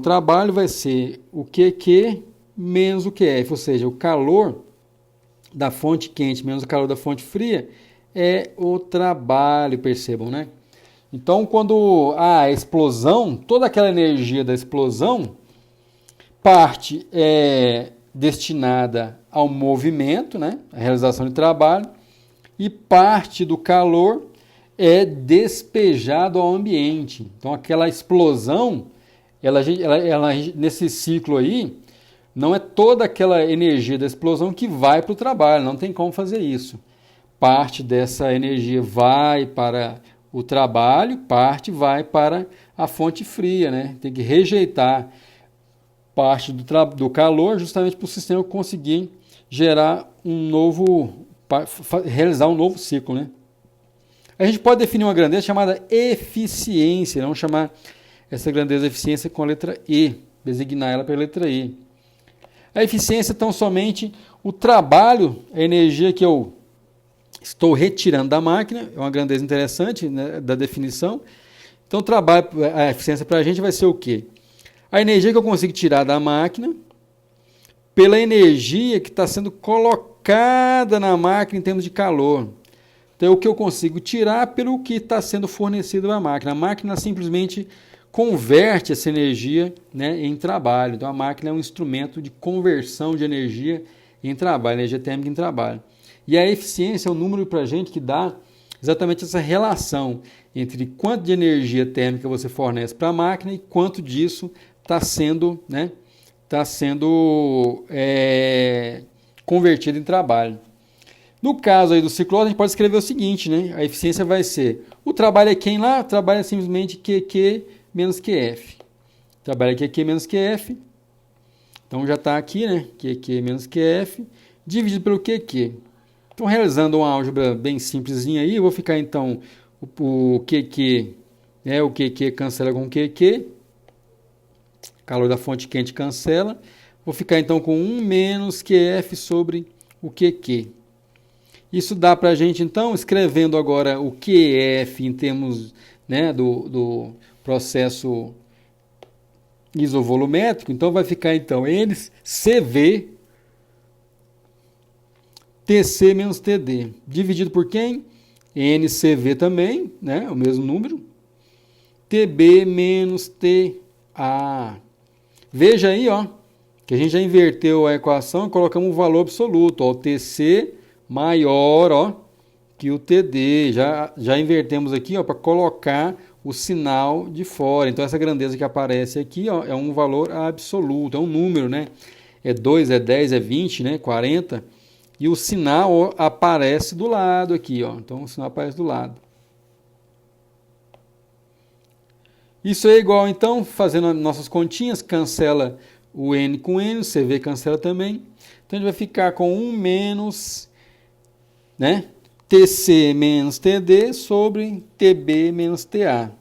trabalho vai ser o QQ menos o QF, ou seja, o calor da fonte quente menos o calor da fonte fria é o trabalho, percebam, né? Então, quando há a explosão, toda aquela energia da explosão, parte é destinada ao movimento, né? A realização de trabalho, e parte do calor é despejado ao ambiente. Então, aquela explosão, ela nesse ciclo aí, não é toda aquela energia da explosão que vai para o trabalho, não tem como fazer isso. Parte dessa energia vai para o trabalho, parte vai para a fonte fria, né? Tem que rejeitar parte do calor justamente para o sistema conseguir gerar um novo para realizar um novo ciclo, né? A gente pode definir uma grandeza chamada eficiência. Vamos chamar essa grandeza eficiência com a letra E, designar ela pela letra E. A eficiência é tão somente o trabalho, a energia que eu estou retirando da máquina, é uma grandeza interessante, né, da definição. Então, o trabalho, a eficiência para a gente vai ser o quê? A energia que eu consigo tirar da máquina pela energia que está sendo colocada na máquina em termos de calor. Então, é o que eu consigo tirar pelo que está sendo fornecido à máquina. A máquina simplesmente converte essa energia, né, em trabalho. Então, a máquina é um instrumento de conversão de energia em trabalho, energia térmica em trabalho. E a eficiência é um número para a gente que dá exatamente essa relação entre quanto de energia térmica você fornece para a máquina e quanto disso está sendo, né, convertido em trabalho. No caso aí do ciclone, a gente pode escrever o seguinte, né? A eficiência vai ser, o trabalho é quem lá? O trabalho é simplesmente QQ menos QF. O trabalho é QQ menos QF. Então já está aqui, né? QQ menos QF, dividido pelo QQ. Então, realizando uma álgebra bem simplesinha aí, eu vou ficar então o QQ, né? O QQ cancela com o QQ. Calor da fonte quente cancela. Vou ficar então com 1 menos QF sobre o QQ. Isso dá para a gente, então, escrevendo agora o QF em termos, né, do processo isovolumétrico. Então, vai ficar, então, NCV TC menos TD. Dividido por quem? NCV também, né, o mesmo número. TB menos TA. Veja aí, ó, que a gente já inverteu a equação e colocamos um valor absoluto. Ó, o TC maior, ó, que o TD. Já invertemos aqui, para colocar o sinal de fora. Então, essa grandeza que aparece aqui, ó, é um valor absoluto, é um número, né? É 2, é 10, é 20, né? 40. E o sinal, ó, aparece do lado aqui, ó. Então, o sinal aparece do lado. Isso é igual, então, fazendo nossas continhas, cancela o N com N, o CV cancela também. Então, a gente vai ficar com 1 menos, né, TC menos TD sobre TB menos TA.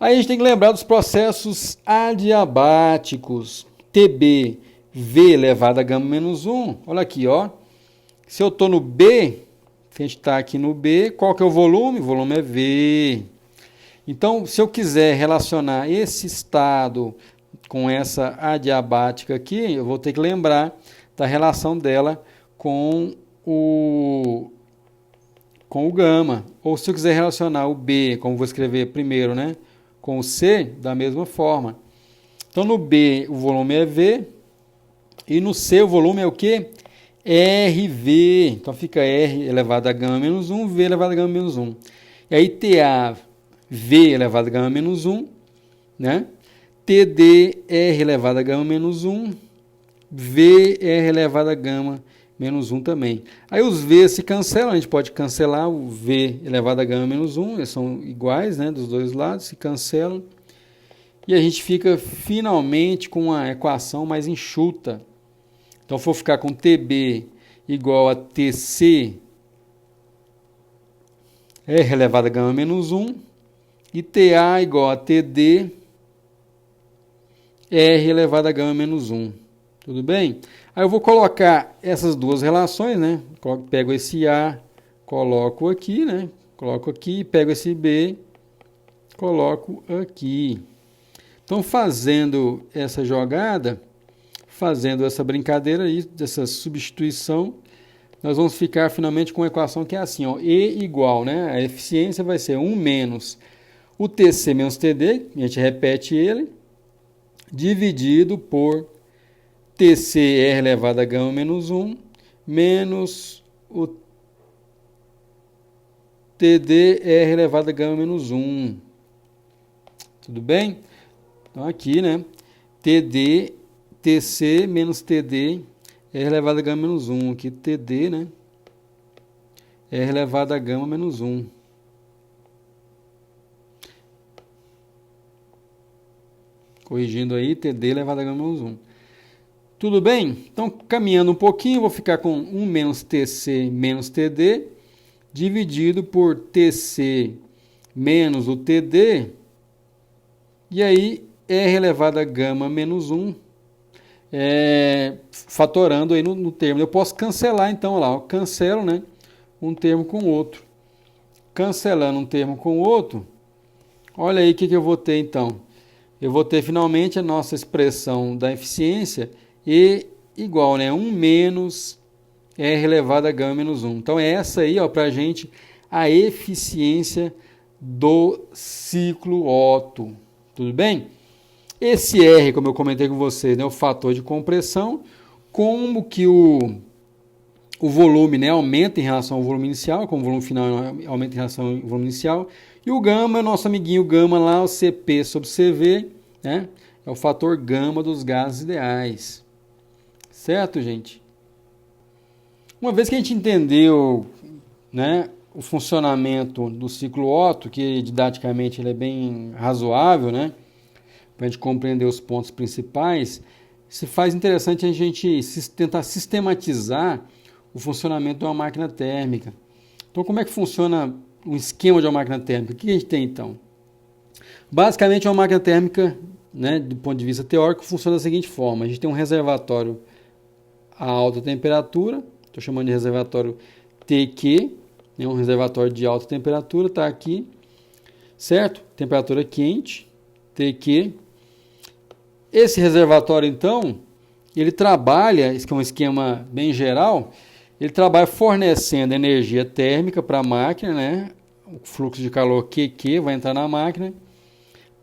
Aí a gente tem que lembrar dos processos adiabáticos. TB, V elevado a gama menos 1. Olha aqui, ó. Se eu estou no B, se a gente está aqui no B, qual que é o volume? O volume é V. Então, se eu quiser relacionar esse estado com essa adiabática aqui, eu vou ter que lembrar da relação dela com o gama. Ou se eu quiser relacionar o B, como vou escrever primeiro, né, com o C, da mesma forma. Então, no B, o volume é V, e no C, o volume é o quê? RV. Então, fica R elevado a gama menos 1, V elevado a gama menos 1. E aí, TA, V elevado a gama menos 1, né? TD, R elevado a gama menos 1, V, R elevado a gama menos 1 também. Aí os V se cancelam, a gente pode cancelar o V elevado a gama menos 1, eles são iguais, né, dos dois lados, se cancelam. E a gente fica finalmente com uma equação mais enxuta. Então, vou ficar com TB igual a TC, R elevado a gama menos 1, e TA igual a TD, R elevado a gama menos 1. Tudo bem? Aí eu vou colocar essas duas relações, né? Pego esse A, coloco aqui, né? Coloco aqui, pego esse B, coloco aqui. Então, fazendo essa jogada, fazendo essa brincadeira aí, dessa substituição, nós vamos ficar finalmente com uma equação que é assim, ó, E igual, né? A eficiência vai ser 1 menos o TC menos TD, a gente repete ele, dividido por TC R elevado a gama menos 1, menos o TD R elevado a gama menos 1. Tudo bem? Então, aqui, né? TC menos TD R elevado a gama menos 1. Aqui, TD, né? R elevado a gama menos 1. Corrigindo aí, TD elevado a gama menos 1. Tudo bem? Então, caminhando um pouquinho, vou ficar com 1 menos TC menos TD, dividido por TC menos o TD, e aí R elevado a gama menos 1, fatorando aí no termo. Eu posso cancelar então lá, eu cancelo, né, um termo com o outro. Cancelando um termo com o outro, olha aí o que eu vou ter então. Eu vou ter finalmente a nossa expressão da eficiência E igual, né, 1 menos R elevado a gama menos 1. Então é essa aí, para a gente, a eficiência do ciclo Otto. Tudo bem? Esse R, como eu comentei com vocês, é o fator de compressão. Como que o volume, né, aumenta em relação ao volume inicial, como o volume final aumenta em relação ao volume inicial. E o gama, é nosso amiguinho gama lá, o Cp sobre Cv, né, é o fator gama dos gases ideais. Certo, gente? Uma vez que a gente entendeu, né, o funcionamento do ciclo Otto, que didaticamente ele é bem razoável, né, para a gente compreender os pontos principais, se faz interessante a gente tentar sistematizar o funcionamento de uma máquina térmica. Então, como é que funciona um esquema de uma máquina térmica? O que a gente tem, então? Basicamente, uma máquina térmica, né, do ponto de vista teórico, funciona da seguinte forma. A gente tem um reservatório a alta temperatura, estou chamando de reservatório TQ, né, um reservatório de alta temperatura, está aqui, certo? Temperatura quente, TQ. Esse reservatório, então, ele trabalha, esse é um esquema bem geral, ele trabalha fornecendo energia térmica para a máquina, né? O fluxo de calor QQ vai entrar na máquina.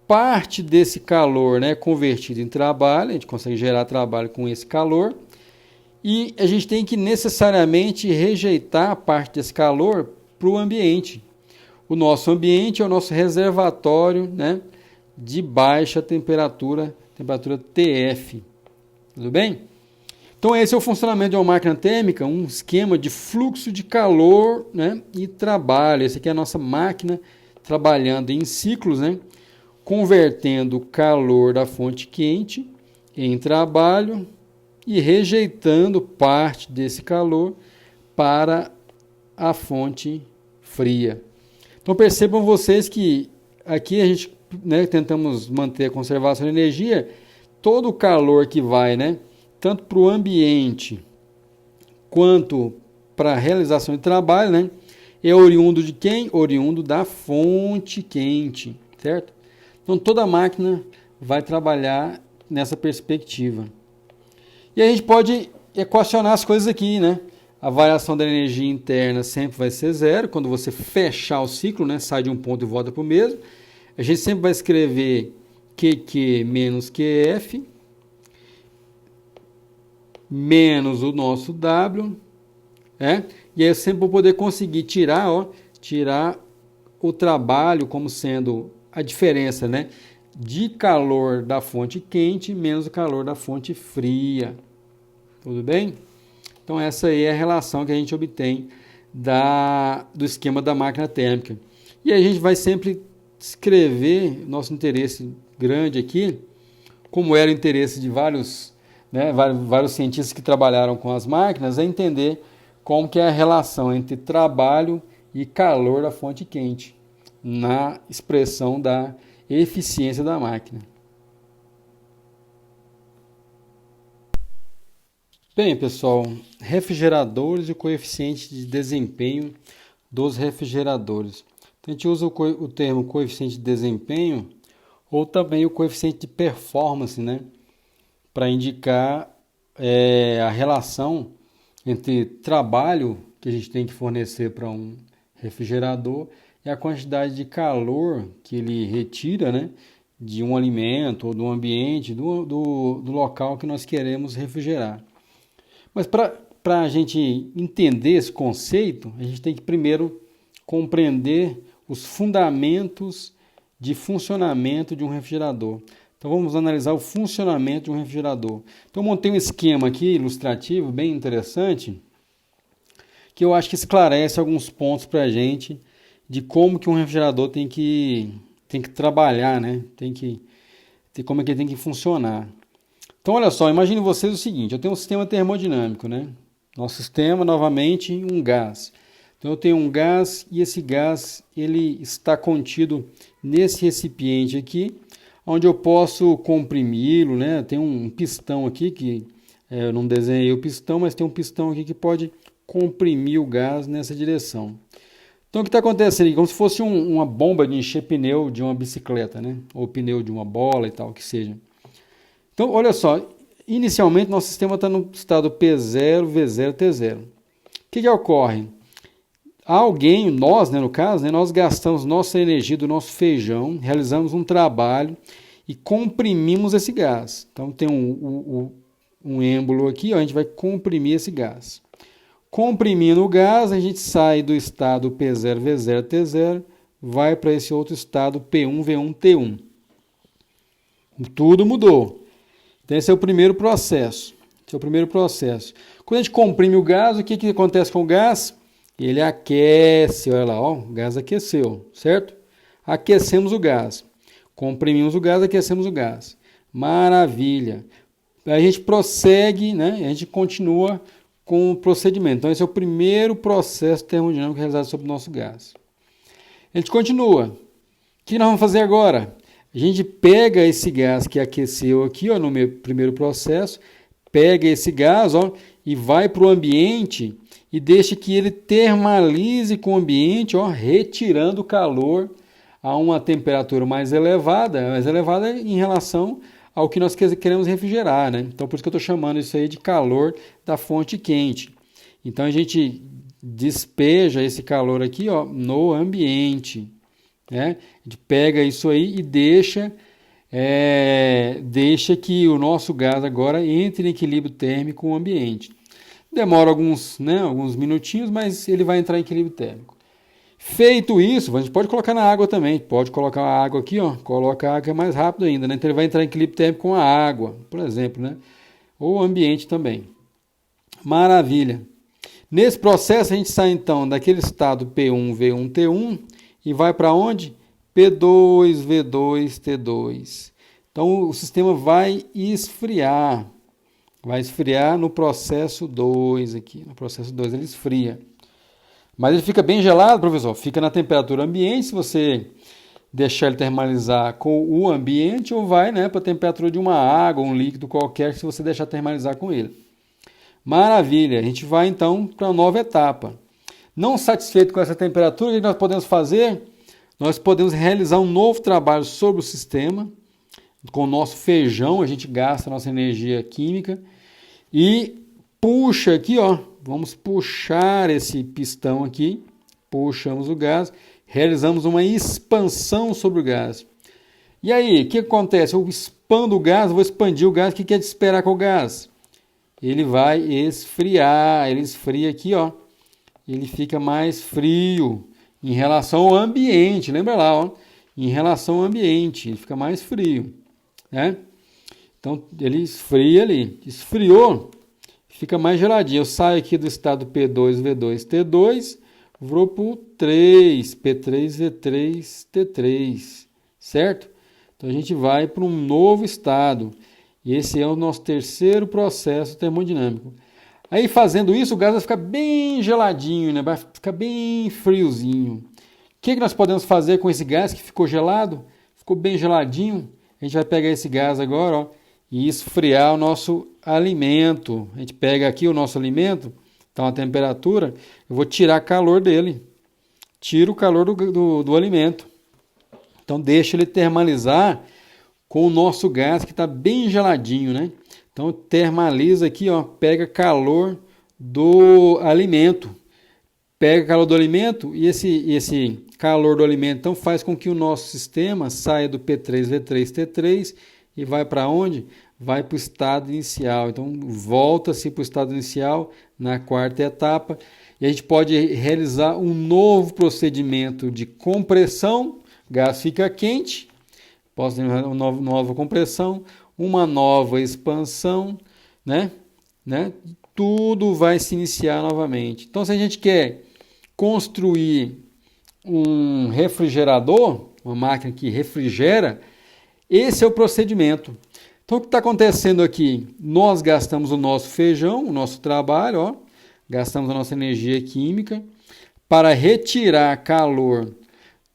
Parte desse calor, né, é convertido em trabalho, a gente consegue gerar trabalho com esse calor. E a gente tem que necessariamente rejeitar parte desse calor para o ambiente. O nosso ambiente é o nosso reservatório, né, de baixa temperatura, temperatura TF. Tudo bem? Então esse é o funcionamento de uma máquina térmica, um esquema de fluxo de calor, né, e trabalho. Essa aqui é a nossa máquina trabalhando em ciclos, né, convertendo o calor da fonte quente em trabalho e rejeitando parte desse calor para a fonte fria. Então percebam vocês que aqui a gente, né, tentamos manter a conservação de energia, todo o calor que vai, né, tanto para o ambiente quanto para a realização de trabalho, né, é oriundo de quem? Oriundo da fonte quente, certo? Então toda máquina vai trabalhar nessa perspectiva. E a gente pode equacionar as coisas aqui, né? A variação da energia interna sempre vai ser zero. Quando você fechar o ciclo, né, sai de um ponto e volta para o mesmo. A gente sempre vai escrever QQ menos QF menos o nosso W. Né? E aí eu sempre vou poder conseguir tirar o trabalho como sendo a diferença, né, de calor da fonte quente menos o calor da fonte fria. Tudo bem? Então essa aí é a relação que a gente obtém do esquema da máquina térmica. E aí a gente vai sempre escrever nosso interesse grande aqui, como era o interesse de vários cientistas que trabalharam com as máquinas, é entender como que é a relação entre trabalho e calor da fonte quente na expressão da eficiência da máquina. Bem, pessoal, refrigeradores e o coeficiente de desempenho dos refrigeradores. Então, a gente usa o termo coeficiente de desempenho ou também o coeficiente de performance, né, para indicar a relação entre trabalho que a gente tem que fornecer para um refrigerador e a quantidade de calor que ele retira, né, de um alimento ou do ambiente, do local que nós queremos refrigerar. Mas para a gente entender esse conceito, a gente tem que primeiro compreender os fundamentos de funcionamento de um refrigerador. Então vamos analisar o funcionamento de um refrigerador. Então eu montei um esquema aqui ilustrativo bem interessante, que eu acho que esclarece alguns pontos para a gente de como que um refrigerador tem que trabalhar, né? Como é que ele tem que funcionar. Então, olha só, imagine vocês o seguinte, eu tenho um sistema termodinâmico, né? Nosso sistema, novamente, um gás. Então, eu tenho um gás e esse gás ele está contido nesse recipiente aqui, onde eu posso comprimi-lo, né? Tem um pistão aqui, que eu não desenhei o pistão, mas tem um pistão aqui que pode comprimir o gás nessa direção. Então, o que está acontecendo aqui? Como se fosse uma bomba de encher pneu de uma bicicleta, né? Ou pneu de uma bola e tal, que seja. Então, olha só, inicialmente nosso sistema está no estado P0, V0, T0. O que ocorre? Alguém, nós, né, no caso, né, nós gastamos nossa energia do nosso feijão, realizamos um trabalho e comprimimos esse gás. Então tem um êmbolo aqui, ó, a gente vai comprimir esse gás. Comprimindo o gás, a gente sai do estado P0, V0, T0, vai para esse outro estado P1, V1, T1. Tudo mudou. Então esse é o primeiro processo. Quando a gente comprime o gás, o que acontece com o gás? Ele aquece, olha lá, ó, o gás aqueceu, certo? Aquecemos o gás. Comprimimos o gás, aquecemos o gás. Maravilha. A gente prossegue, né? A gente continua com o procedimento. Então esse é o primeiro processo termodinâmico realizado sobre o nosso gás. A gente continua. O que nós vamos fazer agora? A gente pega esse gás que aqueceu aqui, ó, no meu primeiro processo, pega esse gás, ó, e vai para o ambiente e deixa que ele termalize com o ambiente, ó, retirando o calor a uma temperatura mais elevada em relação ao que nós queremos refrigerar, né? Então, por isso que eu estou chamando isso aí de calor da fonte quente. Então, a gente despeja esse calor aqui, ó, no ambiente, né? A gente pega isso aí e deixa que o nosso gás agora entre em equilíbrio térmico com o ambiente. Demora alguns minutinhos, mas ele vai entrar em equilíbrio térmico. Feito isso, a gente pode colocar na água também. Pode colocar a água aqui, ó, coloca a água mais rápido ainda, né? Então ele vai entrar em equilíbrio térmico com a água, por exemplo, né? Ou o ambiente também. Maravilha. Nesse processo a gente sai então daquele estado P1, V1, T1 e vai para onde? P2, V2, T2. Então o sistema vai esfriar. Vai esfriar no processo 2 aqui. No processo 2 ele esfria. Mas ele fica bem gelado, professor. Fica na temperatura ambiente, se você deixar ele termalizar com o ambiente, ou vai, né, para a temperatura de uma água, um líquido qualquer, se você deixar termalizar com ele. Maravilha. A gente vai então para a nova etapa. Não satisfeito com essa temperatura, o que nós podemos fazer? Nós podemos realizar um novo trabalho sobre o sistema. Com o nosso feijão, a gente gasta a nossa energia química e puxa aqui, ó, vamos puxar esse pistão aqui, puxamos o gás, realizamos uma expansão sobre o gás. E aí, o que acontece? Eu expando o gás, vou expandir o gás, o que é de esperar com o gás? Ele vai esfriar, ele esfria aqui, ó, ele fica mais frio em relação ao ambiente, lembra lá, ó, em relação ao ambiente, ele fica mais frio. Né? Então ele esfria ali, esfriou, fica mais geladinho. Eu saio aqui do estado P2, V2, T2, vou para o 3, P3, V3, T3, certo? Então a gente vai para um novo estado. E esse é o nosso terceiro processo termodinâmico. Aí fazendo isso, o gás vai ficar bem geladinho, né? Vai ficar bem friozinho. O que nós podemos fazer com esse gás que ficou gelado? Ficou bem geladinho. A gente vai pegar esse gás agora, ó, e esfriar o nosso alimento. A gente pega aqui o nosso alimento, está uma temperatura, eu vou tirar calor dele. Tiro o calor do alimento. Então deixa ele termalizar com o nosso gás que está bem geladinho, né? Então termaliza aqui, ó, pega calor do alimento. Pega calor do alimento e esse calor do alimento então faz com que o nosso sistema saia do P3, V3, T3 e vai para onde? Vai para o estado inicial. Então volta-se para o estado inicial na quarta etapa e a gente pode realizar um novo procedimento de compressão. O gás fica quente, posso ter uma nova compressão, uma nova expansão, né? Tudo vai se iniciar novamente. Então se a gente quer construir um refrigerador, uma máquina que refrigera, esse é o procedimento. Então, o que está acontecendo aqui? Nós gastamos o nosso feijão, o nosso trabalho, ó, gastamos a nossa energia química para retirar calor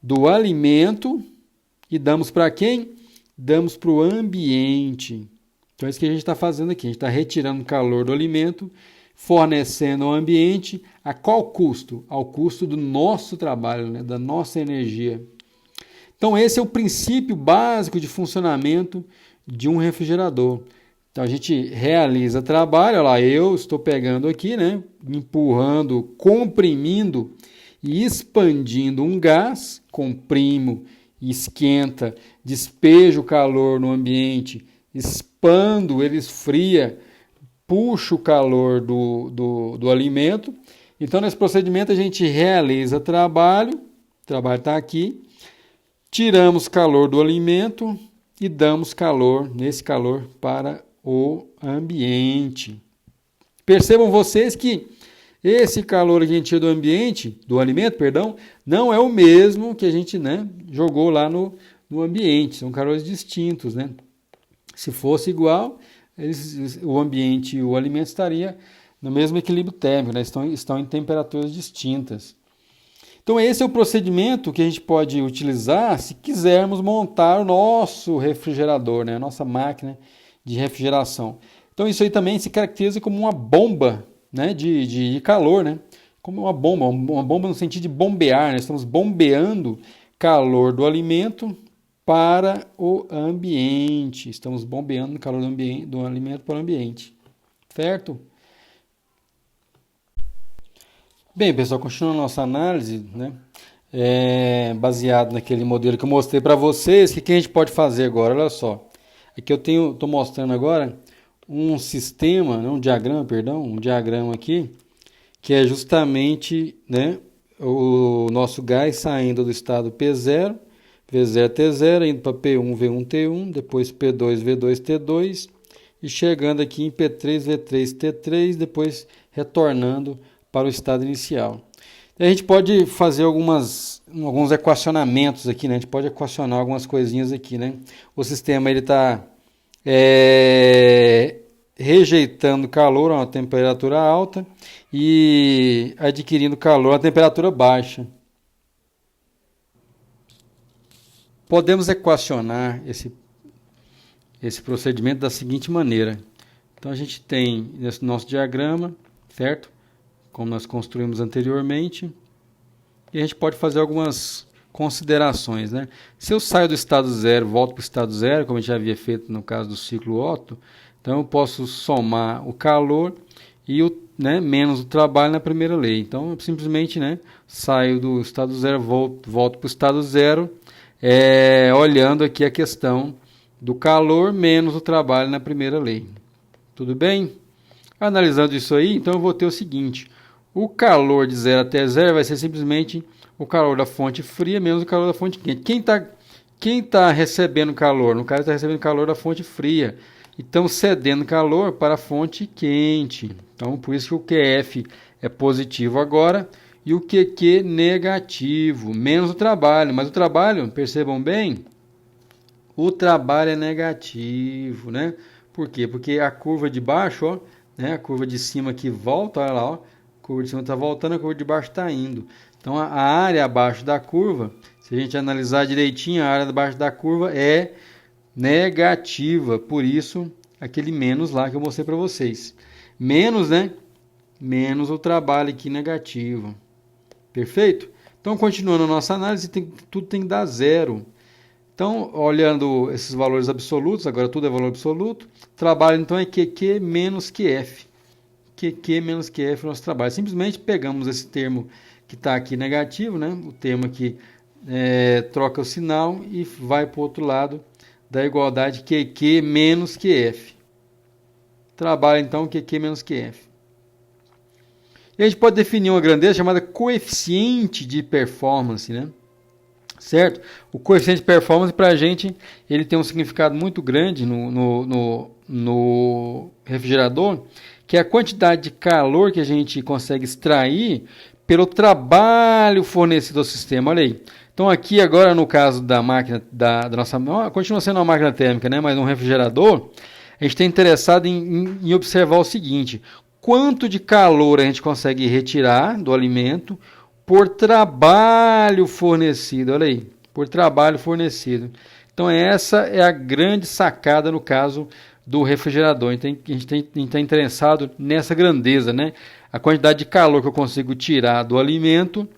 do alimento e damos para quem? Damos para o ambiente. Então, é isso que a gente está fazendo aqui. A gente está retirando calor do alimento, fornecendo ao ambiente. A qual custo? Ao custo do nosso trabalho, né? Da nossa energia. Então, esse é o princípio básico de funcionamento de um refrigerador. Então, a gente realiza trabalho. Olha lá, eu estou pegando aqui, né? Empurrando, comprimindo e expandindo um gás. Comprimo, esquenta, despejo o calor no ambiente, expando, ele esfria, puxa o calor do alimento. Então, nesse procedimento, a gente realiza trabalho, o trabalho está aqui, tiramos calor do alimento e damos calor, nesse calor, para o ambiente. Percebam vocês que esse calor que a gente tira do ambiente, do alimento, perdão, não é o mesmo que a gente, né, jogou lá no ambiente. São calores distintos, né? Se fosse igual, o ambiente e o alimento estaria no mesmo equilíbrio térmico, né? Estão em temperaturas distintas. Então, esse é o procedimento que a gente pode utilizar se quisermos montar o nosso refrigerador, né? A nossa máquina de refrigeração. Então, isso aí também se caracteriza como uma bomba, né? de calor, né? Como uma bomba no sentido de bombear, né? Estamos bombeando calor do alimento para o ambiente. Estamos bombeando o calor do alimento para o ambiente. Certo? Bem, pessoal, continuando a nossa análise, né? Baseado naquele modelo que eu mostrei para vocês, o que a gente pode fazer agora? Olha só. Aqui eu estou mostrando agora um sistema, um diagrama aqui, que é justamente, né, o nosso gás saindo do estado P0, V0, T0, indo para P1, V1, T1, depois P2, V2, T2, e chegando aqui em P3, V3, T3, depois retornando para o estado inicial. A gente pode fazer alguns equacionamentos aqui, né? A gente pode equacionar algumas coisinhas aqui, né? O sistema está rejeitando calor a uma temperatura alta e adquirindo calor a uma temperatura baixa. Podemos equacionar esse procedimento da seguinte maneira. Então, a gente tem nesse nosso diagrama, certo? Como nós construímos anteriormente, e a gente pode fazer algumas considerações, né? Se eu saio do estado zero, volto para o estado zero, como a gente já havia feito no caso do ciclo Otto, então eu posso somar o calor e menos o trabalho na primeira lei. Então, eu simplesmente, né, saio do estado zero, volto para o estado zero, olhando aqui a questão do calor menos o trabalho na primeira lei. Tudo bem? Analisando isso aí, então eu vou ter o seguinte: o calor de 0 até 0 vai ser simplesmente o calor da fonte fria menos o calor da fonte quente. Quem tá recebendo calor? No caso, está recebendo calor da fonte fria. Então, cedendo calor para a fonte quente. Então, por isso que o QF é positivo agora e o QQ negativo, menos o trabalho. Mas o trabalho, percebam bem, o trabalho é negativo, né? Por quê? Porque a curva de baixo, ó, né? A curva de cima aqui volta, olha lá, ó. A curva de cima está voltando, a curva de baixo está indo. Então, a área abaixo da curva, se a gente analisar direitinho, a área abaixo da curva é negativa. Por isso, aquele menos lá que eu mostrei para vocês. Menos, né? Menos o trabalho aqui negativo. Perfeito? Então, continuando a nossa análise, tudo tem que dar zero. Então, olhando esses valores absolutos, agora tudo é valor absoluto, trabalho então é QQ menos QF. QQ menos QF é o nosso trabalho. Simplesmente pegamos esse termo que está aqui negativo, né? O termo aqui troca o sinal e vai para o outro lado da igualdade QQ menos QF. Trabalho então QQ menos QF. E a gente pode definir uma grandeza chamada coeficiente de performance, né? Certo? O coeficiente de performance para a gente ele tem um significado muito grande no refrigerador, que é a quantidade de calor que a gente consegue extrair pelo trabalho fornecido ao sistema. Olha aí. Então aqui agora no caso da máquina, da nossa, continua sendo uma máquina térmica, né? Mas um refrigerador, a gente está interessado em observar o seguinte: quanto de calor a gente consegue retirar do alimento por trabalho fornecido. Olha aí, por trabalho fornecido. Então essa é a grande sacada no caso do refrigerador. Então, a gente está interessado nessa grandeza, né? A quantidade de calor que eu consigo tirar do alimento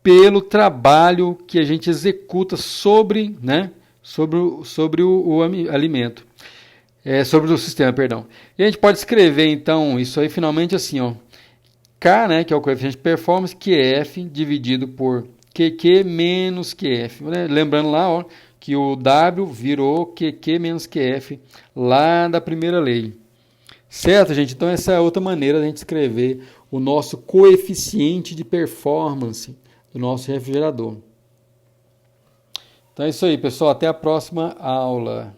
pelo trabalho que a gente executa sobre, né? sobre o alimento. Sobre o sistema, perdão. E a gente pode escrever, então, isso aí finalmente assim, ó. K, né, que é o coeficiente de performance, QF dividido por QQ menos QF. Né? Lembrando lá, ó, que o W virou QQ menos QF lá da primeira lei. Certo, gente? Então essa é outra maneira de a gente escrever o nosso coeficiente de performance do nosso refrigerador. Então é isso aí, pessoal. Até a próxima aula.